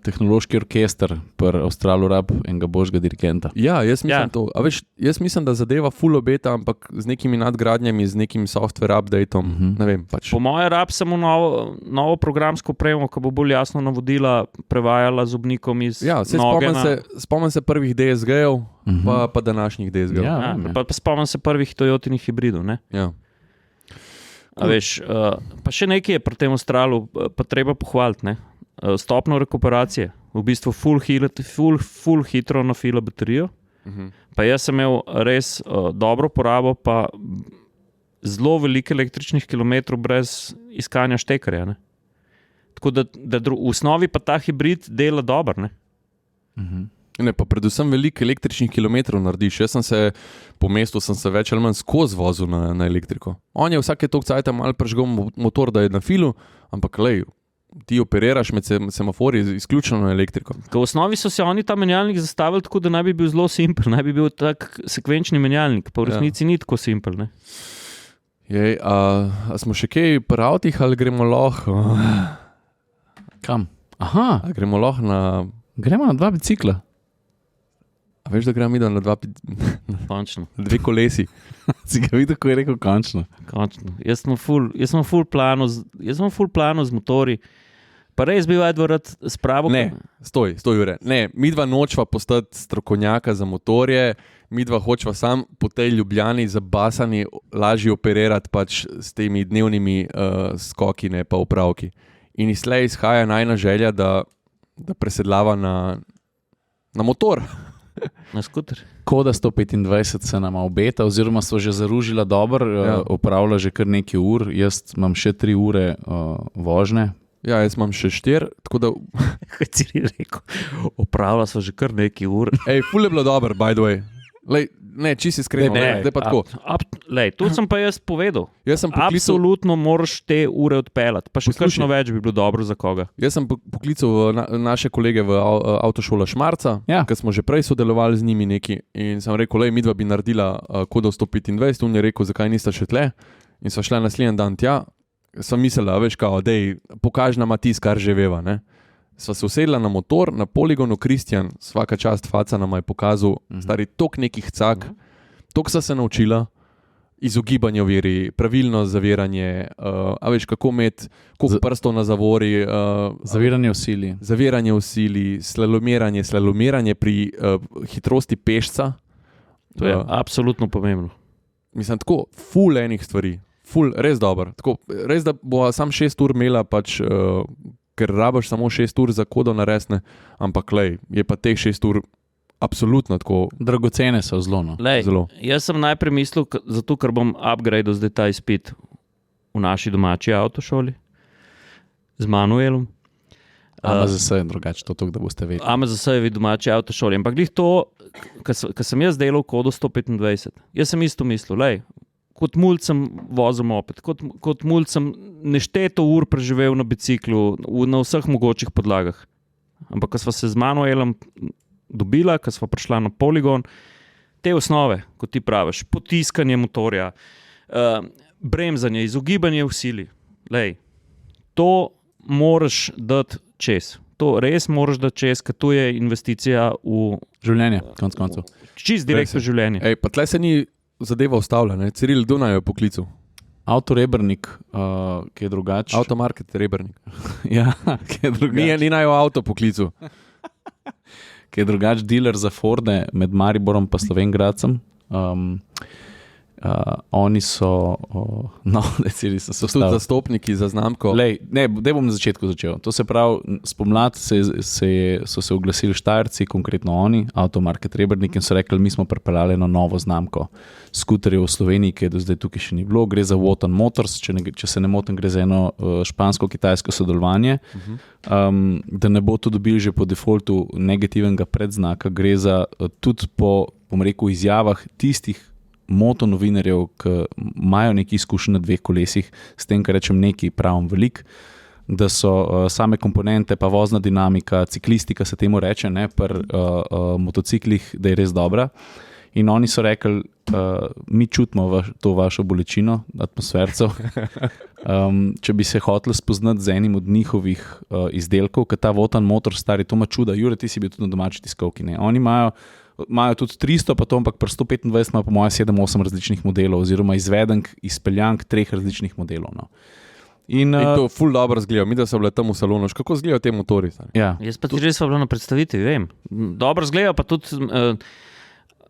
tehnološki orkester pri Australu rab enega božjega dirigenta. Ja, jaz mislim to. A veš, jaz mislim, da zadeva full obeta, ampak z nekimi nadgradnjami, z nekim software updateom, ne vem, pač. Po moje rab samo novo programsko opremo, ki bo bolj jasno navodila, prevajala zobnikom iz noge. Spomnim se prvih DSG-jev, pa današnjih DSG-jev. Pa spomnim se prvih Toyotinih hibridov, ne? Ja. A veš, pa še nekaj je pri tem Australu, pa treba pohvaliti, ne? Stopno rekuperacije, v bistvu full hitro nafila baterijo, pa jaz sem imel res dobro porabo, pa zelo veliko električnih kilometrov brez iskanja štekarja, ne? Tako da v osnovi pa ta hibrid dela dobro, ne? Ne, pa predvsem veliko električnih kilometrov narediš. Jaz sem se po mestu več ali manj skozi vozil na elektriko. On je vsake toliko cajta malo prežgal motor, da je na filu, ampak ti operiraš med semafori izključno na elektriko. V osnovi so se oni ta menjalnik zastavili tako, da naj bi bil zelo simpel, naj bi bil tak sekvenčni menjalnik, pa v resnici ni tako simpel, ne? A smo še kaj pri avtih ali gremo lahko? Kam? Aha. A gremo lahko na... Gremo na 2 bicikla. A veš, da gremo na 2 kolesi? Si ga videl, ko je rekel končno? Končno. Jaz sem full planu z motori. Pa res bi rad spravil... Ne, stoj, Jure. Ne, midva nočva postati strokovnjaka za motorje, midva hočva sam po tej Ljubljani zabasani lažje operirati pač s temi dnevnimi skoki, ne, pa opravki. In izslej izhaja najna želja, da presedlava na motor. Na skuter. Koda 125 se nama obeta, oziroma so že zaružila dobro, opravlja že kar nekaj ur, jaz imam še 3 ure vožnje. Ja, jaz imam še 4, tako da... Kaj si rekel, opravlja so že kar nekaj ur. Ful je bilo dobro, by the way. Ne, čisto iskreno, zdaj pa tako. To sem pa jaz povedal. Jaz sem absolutno moraš te ure odpeljati, pa še kakšno več bi bilo dobro za koga. Jaz sem poklical naše kolege v avtošola Šmarca, ker smo že prej sodelovali z njimi neki in sem rekel, midva bi naredila Kodo 125, on je rekel, zakaj nista še tle, in sva šla naslednji dan tja, sem mislila, veš kao, dej, pokaži nama tis, kar že veva, ne. sva se usedla na motor, na poligonu Kristjan, svaka čast faca nam je pokazal, stari tok nekih cak, tok sva se naučila, izogibanje oviri, pravilno zaviranje, a veš, kako imeti, koliko prstov na zavori. Zaviranje v sili. Zaviranje v sili, slalomiranje pri hitrosti pešca. To je absolutno pomembno. Mislim, tako, ful enih stvari, ful, res dobro. Tako, res, da bo sam 6 ur imela, pač, ker rabaš samo 6 ur za kodo naresne, ampak lej, je pa teh 6 ur absolutno tako. Dragocene so zelo. No. Lej, Zelo. jaz sem najprej mislil, zato ker bom upgradeal zdaj ta izpit v naši domači avtošoli z manuelom. AMZS je drugače, to, da boste vedeli. AMZS je v domači avtošoli, ampak glih to, ko sem jaz delal kodo 125, jaz sem isto mislil, lej, kot mulj sem vozil moped, kot mulj sem nešteto ur preživel na biciklu, na vseh mogočih podlagah. Ampak ko sva se z manuelom dobila, ko sva prišla na poligon, te osnove, kot ti praviš, potiskanje motorja, bremzanje, izogibanje v sili, lej, to moraš dati čez. To res moraš dati čez, ker to je investicija v življenje, konc koncev. Čist direktno življenje. Ej, pa tle se ni zadeva ustavlja, ne? Ciril Dunaj je poklical. Avtorebrnik, ki je drugače. Automarket Rebernik. Ja, ki je drugače. Ni naj avto poklical. Ki je drugač dealer za Forde med Mariborom pa Slovengradcem. Oni so, so tudi zastopniki za znamko. Lej, ne, daj bom na začetku začel. To se pravi, spomlad so se oglasili Štajerci, konkretno oni, Automarket Rebernik, in so rekli, mi smo pripeljali eno novo znamko skuterjev v Sloveniji, ki je do zdaj tukaj še ni bilo. Gre za Wotan Motors, če se ne motim, gre za eno špansko-kitajsko sodelovanje. Da ne bo to dobili že po defaultu negativnega predznaka, gre za tudi po rekel, izjavah tistih motonovinarjev, ki imajo neki izkušnje na 2 kolesih, s tem, kar rečem neki pravim velik, da so same komponente, pa vozna dinamika, ciklistika se temu reče, ne, pri motociklih, da je res dobra. In oni so rekli, mi čutimo to vašo bolečino, atmosfercev. Če bi se hoteli spoznati z enim od njihovih izdelkov, ker ta Wotan Motor stari, to ima čuda. Jure, ti si bil tudi na domači tiskovki. Ne? Oni imajo tudi 300, pa to, ampak pri 125 ima po moje 7-8 različnih modelov, oziroma izvedenk, izpeljank 3 različnih modelov. No. In to ful dobro zgleda, mi da so bile tam v salonu. Kako zgledajo te motori? Ja. Jaz pa tudi res bila na predstavitvi, vem. Dobro zgleda, pa tudi,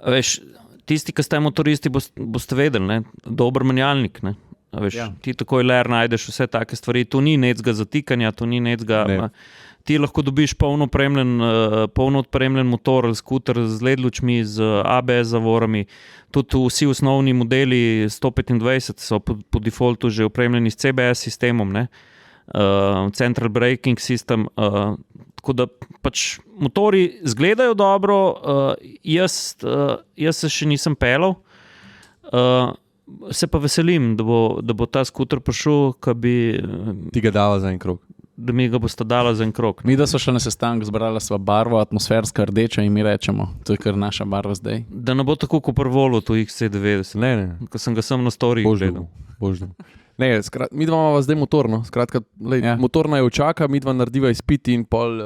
veš, tisti, ki ste motoristi, boste vedeli, ne? Dober menjalnik, ne? Veš, ti takoj najdeš vse take stvari, tu ni necga zatikanja, tu ni necga... Ne. Ti lahko dobiš polno odpremljen motor ali skuter z LED lučmi, z ABS zavorami. Tudi vsi osnovni modeli 125 so po defaultu že opremljeni s CBS sistemom, ne? Central Braking System. Tako da pač motori izgledajo dobro, jaz se še nisem pelal. Se pa veselim, da bo ta skuter prišel, ki bi... Ti ga dala za en krog. Da mi ga boste dala za en krog. Mi, da so še na sestanku zbrala sva barvo, atmosferska rdeča in mi rečemo, to je kar naša barva zdaj. Da ne bo tako kot pri Volu, to XC90. Ne. Ko sem ga sem na storiji gledal. Božno. Ne, mi dva imamo zdaj motor, no. Skratka, motor naj očaka, mi dva narediva izpit in pol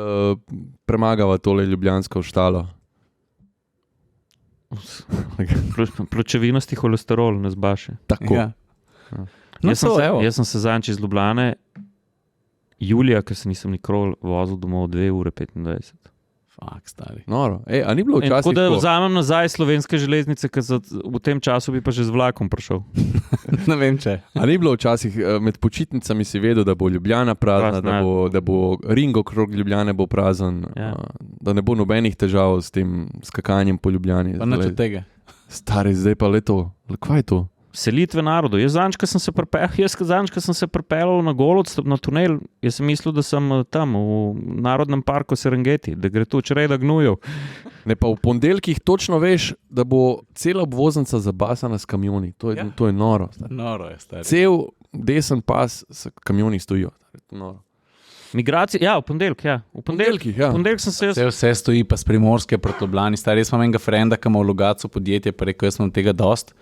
premagava tole ljubljansko štalo. Pločevinasti holesterol ne zbaše. Tako. Ja. No, jaz sem se zanč iz Ljubljane julija, ker se nisem nikoli vozil domov 2:25. Fak, stari. Noro. A ni bilo včasih tako da vzamem nazaj Slovenske železnice, ker v tem času bi pa že z vlakom prišel. Ne vem, če. A ni bilo včasih med počitnicami si vedel, da bo Ljubljana prazna, da bo ring okrog Ljubljane bo prazen, da ne bo nobenih težav s tem skakanjem po Ljubljani. Pa nič od tega. Stari, zdaj pa leto. Kaj je to? Selitve narodov. Jaz zanjčka sem se pripeljal na Golod, na tunel. Jaz sem mislil, da sem tam v Narodnem parku Serengeti, da gre tu čreda gnujev. Ne, pa v ponedeljkih točno veš, da bo cela obvoznica zabasana s kamioni. To je noro. Stari. Noro je, stari. Cel desen pas s kamioni stojijo. Noro. Migracije, v ponedeljk, V ponedeljk sem se jaz... Vse stoji pa s Primorske proti Ljubljani. Stari, jaz imam enega frenda, ki ima v Logatcu podjetje, pa rekel, jaz imam tega dost.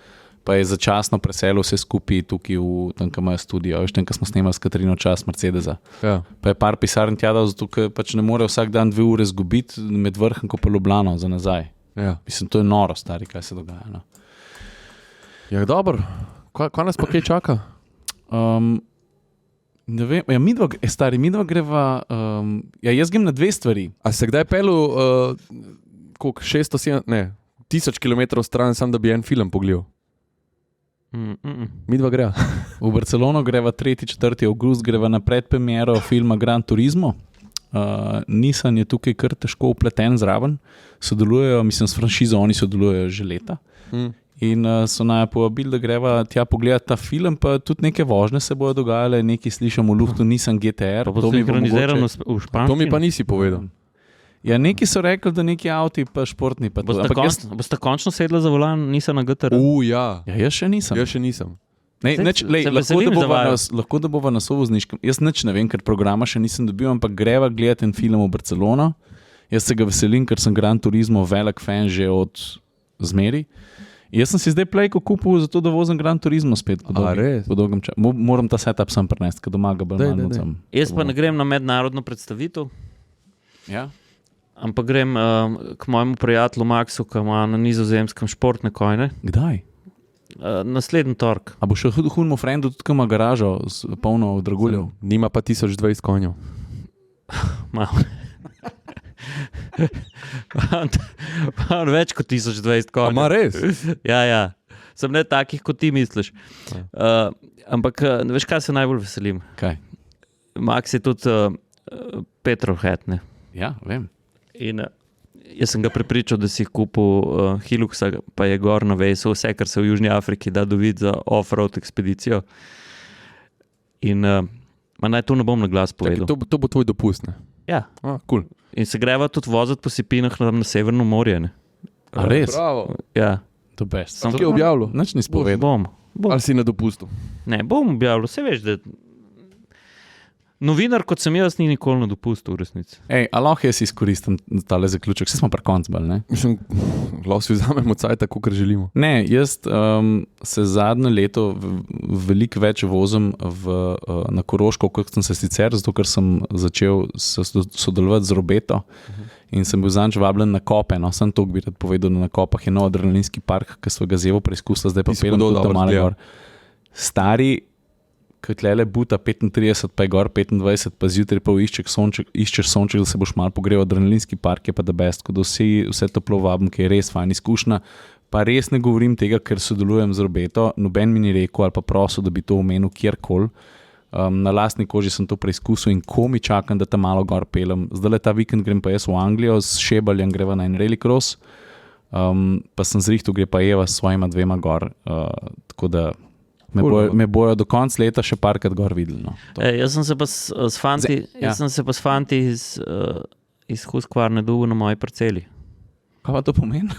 pa je začasno preselil vse skupaj tukaj tam, kjer imajo studio. Veš, tam, kjer smo snemali s Katarino čas Mercedesa. Ja. Pa je par pisarn tja dal, zato ker pač ne more vsak dan 2 ure zgubiti med Vrhom in Ljubljano za nazaj. Ja. Mislim, to je noro, stari, kaj se dogaja. No. Ja, dobro. Kaj nas pa kaj čaka? Ne vem, ja, midva greva, jaz grem na 2 stvari. A se kdaj pelil, koliko, 1000 km stran, sam da bi en film pogledal? Midva greva. V Barcelono greva 3.4. avgust, greva na predpremiero filma Gran Turismo. Nissan je tukaj kar težko upleten zraven. Sodelujejo, mislim, s franšizo, oni sodelujejo že leta. In so naj povabili, da greva tja pogledati ta film, pa tudi neke vožnje se bojo dogajale, nekaj slišam v luftu, Nissan GTR. Pa bo sinhronizirano v španščini. To mi pa nisi povedal. Ja, neki so rekli, da neki avti pa športni. Pa boste končno sedla za volan Nissana GTR? Ja. Ja, jaz še nisem. Lahko da bova na sovozniškem. Jaz nič ne vem, ker programa še nisem dobil, ampak greva gledati en film v Barcelono. Jaz se ga veselim, ker sem Gran Turismo velik fan že od zmeri. Jaz sem si zdaj plejko kupil, zato da vozim Gran Turismo spet po dolgem času. Moram ta setup sem prinesti, ker doma ga bolj. Jaz pa ne grem na mednarodno predstavitev. Ja. Ampak grem k mojemu prijatelju Maxu, ki ima na Nizozemskem športne konje. Kdaj? Naslednji torek. A bo še Hunmo Friendu tudi, ki ima garažo polno draguljev? Nima pa 1020 konjev. Malo. Več kot 1020 konjev. Ma res? Ja. Sem ne takih, kot ti misliš. Ampak veš, kaj se najbolj veselim? Kaj? Max je tudi petrolhead, ne? Ja, vem. In jaz sem ga prepričal, da si kupil Hiluxa, pa je gor navesel vse, kar se v Južni Afriki da dovid za off-road ekspedicijo. In naj to ne bom na glas povedal. Čakaj, to bo tvoj dopust, ne? Ja. Cool. In se greva tudi voziti po Sipinah na Severno morje, ne? A res? Bravo. Ja. To best. Sem kje objavljal? Nič nisi povedal. Bom. Ali si na dopustu? Ne, bom objavljal. Vse veš, da novinar, kot sem jaz, ni nikoli na dopustu v resnici. Ej, a lahko jaz izkoristim tale zaključek? Vse smo pri koncu bali, ne? Mislim, lahko si vzamemo cajt tako, kar želimo. Ne, jaz se zadnje leto veliko več vozim na Koroško, kot sem se sicer, zato ker sem začel sodelovati z Robeto in sem bil zanj vabljen na kope. No, sem to bi rad povedal, da na kopah je nov adrenalinski park, ki smo ga zevo preizkusili, zdaj pa pelem tudi tam malo gor. Stari, kot lele buta 35, pa je gor 25, pa zjutraj pa iščeš sonček, da se boš malo pogrel. Adrenalinski park je pa da best, ko da vse toplo vabim, ki je res fajn izkušnja. Pa res ne govorim tega, ker sodelujem z Robeto, noben mi ni rekel ali pa prosil, da bi to omenil kjerkoli. Na lastni koži sem to preizkusil in ko mi čakam, da tam malo gor pelem. Zdaj ta vikend grem pa jaz v Anglijo, s Šebaljem greva na en rallycross, pa sem zrihtel, gre pa Eva s svojima 2 gor, tako da me bojo do konca leta še parkrat gor videli. No, jaz sem se pa s fanti iz Husqvarne dobil na moji parceli. Kaj pa to pomeni?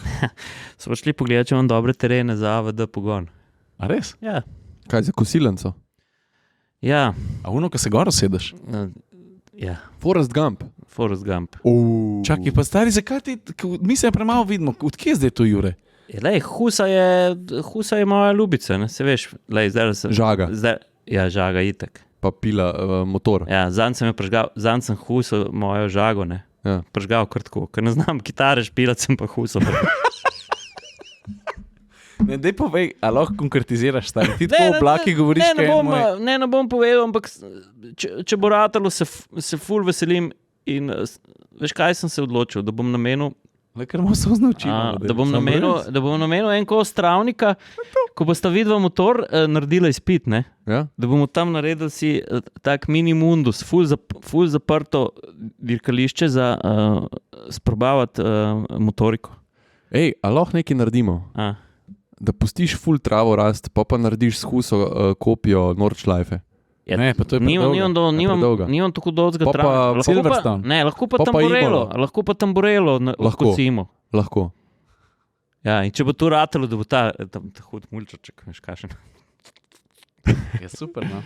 Smo šli pogledati, če imam dobre terene za AVD pogon. A res? Ja. Kaj za kosilenco? Ja. A uno, ko se gor sedeš? Ja. Forrest Gump. Čakaj, pa stari, zakaj ti, mi se premalo vidimo, odkje je zdaj to, Jure? Lej, Husa je moja ljubica, ne? Se veš, lej, zdaj sem... Žaga. Ja, žaga itak. Pa pila motor. Ja, zanj sem Husa mojo žago, ne? Ja. Pržgal kar tako, ker ne znam kitare špilati, sem pa Husa. Ne, daj povej, a lahko konkretiziraš, stari? Ti tako v oblaki govoriš, kaj je moj... Ne bom povedal, ampak če bo ratalo, se ful veselim in veš, kaj sem se odločil, da bom namenil Le, ker smo se označili. Da bom namenil en kos travnika, ko bosta vidva motor naredila izpit, ne? Ja? Da bomo tam naredili si tak mini mundus, ful zaprto dirkališče za sprobavati motoriko. Ej, a lahko nekaj naredimo? Da pustiš ful travo rast, pa narediš s Huso kopijo Nordschleife. Ja, ne, pa to je nimam tako dolgega trava. Silverstone. Ne, lahko pa tamburelo. Lahko cimo. Lahko. Ja, in če bo to ratalo, da bo ta hud mulčaček, veš kašen. Je super, no.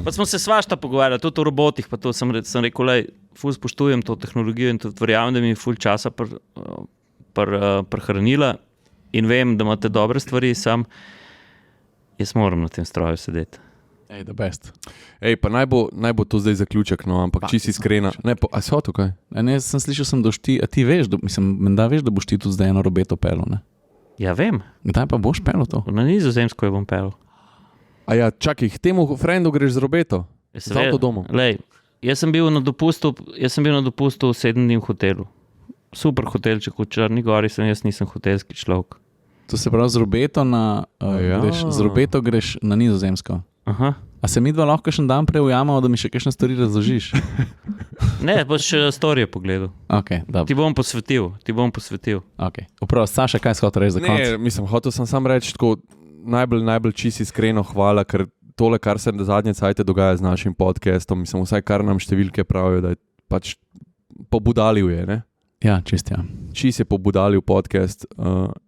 Pa smo se svašta pogovarjali, tudi o robotih, pa to sem rekel, lej, ful spoštujem to tehnologijo in tudi verjamem, da mi je ful časa prehranila in vem, da imate dobre stvari, sam jaz moram na tem stroju sedeti. Ej, the best. Ej, pa naj bo to zdaj zaključek, no, ampak čisto iskrena. A si hotel kaj? Ne, sem slišal, da ti veš, menda veš, da boš ti tudi zdaj eno robeto pelil, ne? Ja, vem. Kdaj pa boš pelil to? Na Nizozemsko jo bom pelil. A ja, čakaj, k temu frendu greš z robeto? Z avtodomom? Lej, jaz sem bil na dopustu 7 dni v hotelu. Super hotelček v Črni Gori, jaz nisem hotelski človek. To se pravi, z robeto greš na Nizozemsko. Aha. A se mi dva lahko še en dan prej ujamemo, da mi še kakšne stvari razložiš? Ne, boš še storije pogledal. Okay, ti bom posvetil. Okay. Upravo, Saša, kaj si hotel reči za konec? Ne, mislim, hotel sem sam reči tako najbolj čisto iskreno hvala, ker tole, kar se zadnje cajte dogaja z našim podcastom, mislim, vsaj kar nam številke pravijo, da je pač pobudalil je, ne? Ja, čist, ja. Čist je pobudalil podcast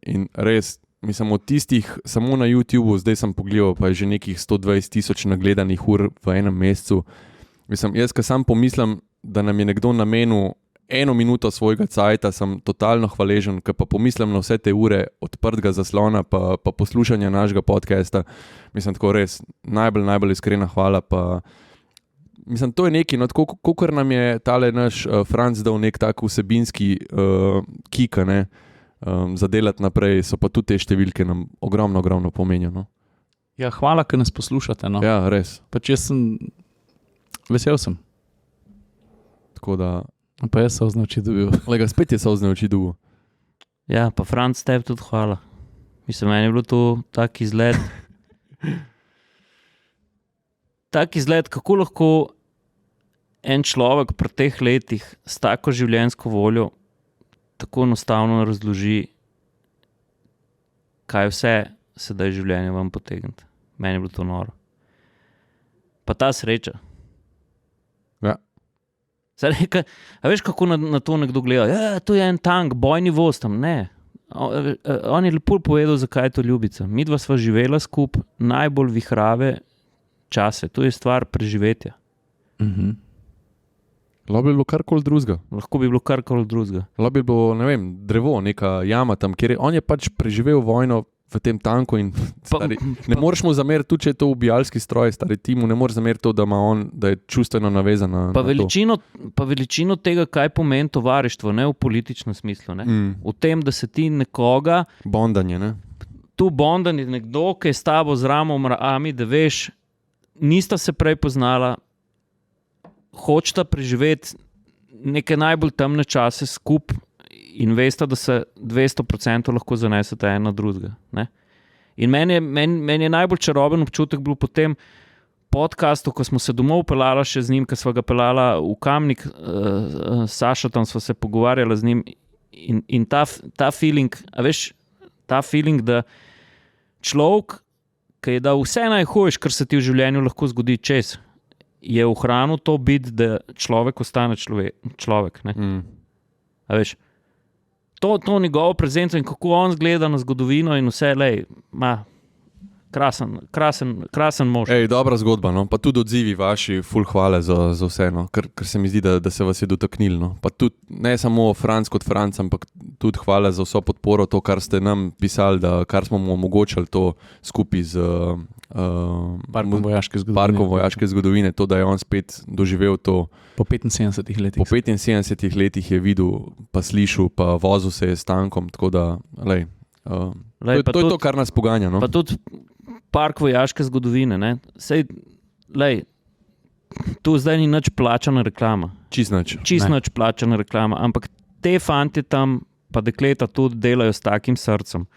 in res, mislim, od tistih, samo na YouTubeu, zdaj sem pogledal, pa je že nekih 120,000 nagledanih ur v enem mesecu. Mislim, jaz, ko sam pomislim, da nam je nekdo namenil 1 minuto svojega cajta, sem totalno hvaležen, ker pa pomislim na vse te ure odprtega zaslona, pa poslušanja našega podcasta. Mislim, tako res, najbolj iskrena hvala, pa mislim, to je nekaj, no, kakor nam je tale naš Franc dal nek tak vsebinski kika, ne, zadelati naprej, so pa tudi te številke nam ogromno pomenijo. No. Ja, hvala, ker nas poslušate. No. Ja, res. Pač jaz sem vesel sem. Tako da... Pa jaz solzne oči dobil. Lega, spet je solzne oči dobil. Ja, pa Franc, tebi tudi hvala. Mislim, meni je bilo to tak izgled. Tak izgled, kako lahko en človek pri teh letih s tako življenjsko voljo tako enostavno razloži, kaj vse se da življenje vam potegniti. Meni je bilo to noro. Pa ta sreča. Ja. A veš, kako na to nekdo gleda? Ja, to je en tank, bojni voz tam. Ne. On je lepo povedal, zakaj je to ljubica. Midva sva živela skupaj najbolj vihrave čase. To je stvar preživetja. Mhm. Lahko bi bilo karkoli drugega. Lahko bi bilo karkoli drugega. Lahko bi bilo, ne vem, drevo, neka jama tam, kjer on je pač preživel vojno v tem tanku in stari, ne moreš mu zameriti, tudi če je to ubijalski stroj, stari Timu, ne moreš zameriti to, da je čustveno navezan na Pa veličino tega, kaj pomeni tovarištvo, ne v političnem smislu, ne? V tem, da se ti nekoga... Bondanje, ne? Tu bondanje nekdo, ki je s tabo z ramom rami, da veš, nista se prej poznala, hočeta preživeti neke najbolj temne čase skup in veste, da se 200% lahko zanesete en na drugega. Ne? In meni je najbolj čaroben občutek bil po tem podcastu, ko smo se domov pelala še z njim, ko sva ga pelala v Kamnik, Saša, tam sva se pogovarjala z njim in ta feeling, a veš, ta feeling, da človek, ki je dal vse najhujše, kar se ti v življenju lahko zgodi čez, je ohranil to biti, da človek ostane človek. Ne? A veš, to njegovo prezenco in kako on zgleda na zgodovino in vse, lej, krasen mož. Ej, dobra zgodba, no. Pa tudi odzivi vaši, ful hvale za vse, no. Ker se mi zdi, da se vas je dotaknil. No. Pa tudi ne samo Franc kot Franc, ampak tudi hvale za vso podporo, to, kar ste nam pisali, kar smo mu omogočili to skupaj z Parkom vojaške zgodovine, to, da je on spet doživel to. Po 75 letih. Po 75 letih je videl, pa slišal, pa vozil se je s tankom, tako da, lej, to je to, kar nas poganja. No? Pa tudi park vojaške zgodovine, ne? Sej, lej, tu zdaj ni nič plačana reklama. Čist nič plačana reklama, ampak te fante tam, pa dekleta tudi delajo s takim srcem.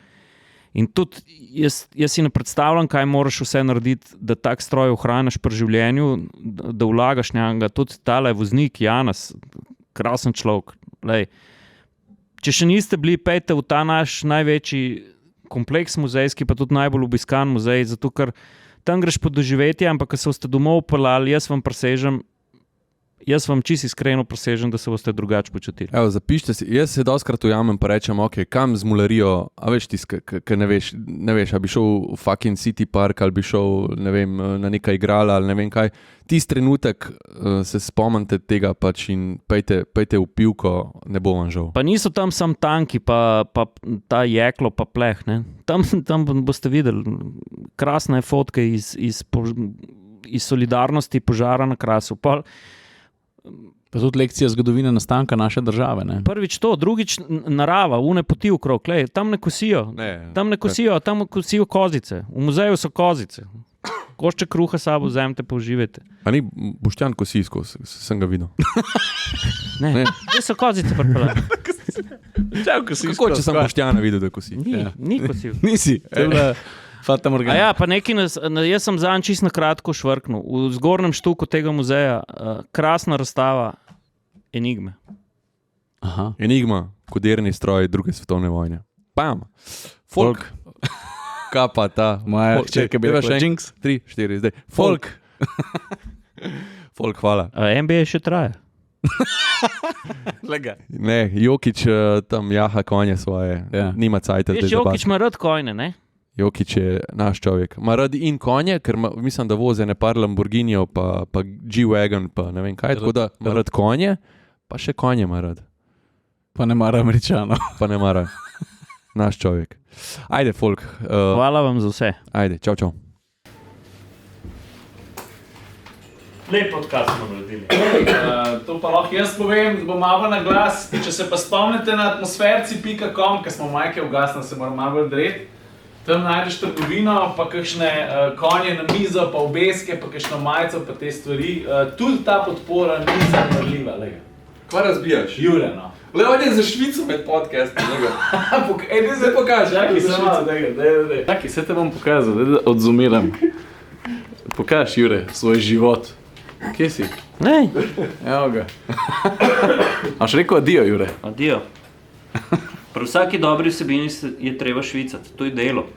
In tudi jaz si ne predstavljam, kaj moraš vse narediti, da tak stroj ohraniš pri življenju, da vlagaš njega. Tudi tale voznik, Janas, krasen človek. Lej, če še niste bili, pejte v ta naš največji kompleks muzejski, pa tudi najbolj obiskan muzej, zato ker tam greš po doživetje, ampak ko se boste domov pelali, jaz vam presežem, jaz vam čisto iskreno presežem, da se boste drugače počutili. Evo, zapišite si, jaz se doskrat ujamem pa rečem, ok, kam z mularijo, a veš ki ne veš, a bi šel v fucking City Park ali bi šel, ne vem, na neka igrala ali ne vem kaj. Tisti trenutek se spomnite tega pač in pejte v pivko, ne bo vam žal. Pa niso tam sam tanki, pa ta jeklo, pa pleh, ne. Tam boste videli, krasne fotke iz solidarnosti požara na Krasu. Pa tudi lekcija zgodovine nastanka naše države. Ne? Prvič to, drugič narava, une poti okrog, tam ne kosijo. Tam kosijo kozice. V muzeju so kozice. Košče kruha sabo vzemite, pa uživajte. A ni Boštjan Kosisko, sem ga videl. Ne, so kozice pripeljali. Kako, če sem Boštjana videl, da kosi? Ni kosil. Nisi, to je bila Fata Morgana. Ja, pa jaz sem zanj čisto na kratko švrknil. V zgornjem štuku tega muzeja, krasna razstava Enigme. Aha. Enigma, kodirni stroj druge svetovne vojne. Pam! Folk! Kaj pa ta? Moja hčerka bi rekla Jinx. 3, 4, zdaj. Folk! Folk, hvala. NBA še traja. Ne, Jokić tam jaha konje svoje, nima cajta. Jokić ima rad konje, ne? Jokić je naš človek. Ma rad in konje, ker mislim, da voze ne par Lamborghinijev, pa G-Wagon, pa ne vem kaj, tako da ima rad konje, pa še konje ima rad. Pa ne mara Američanov. Pa ne mara. Naš človek. Ajde, folk. Hvala vam za vse. Ajde, čau, čau. Lep podcast smo naredili. To pa lahko jaz povem, bom malo na glas. Če se pa spomnite na atmosferci.com, ker smo majke ugasne, se moram malo dreti. Tam najdeš trgovino, pa kakšne konje na mizo, pa obeske, pa kakšno majico, pa te stvari. Tudi ta podpora ni zavrljiva. Kva razbijaš? Jure, no. Le, on je za Švico med podcastom. Ej, zdaj pokaži. Čakaj, Čakaj, se te bom pokazal, da odzumiram. Pokaži, Jure, svoj život. Kje si? Nej. Evo ga. A še rekel adijo, Jure? Adijo. Pri vsaki dobri vsebini je treba švicati, to je delo.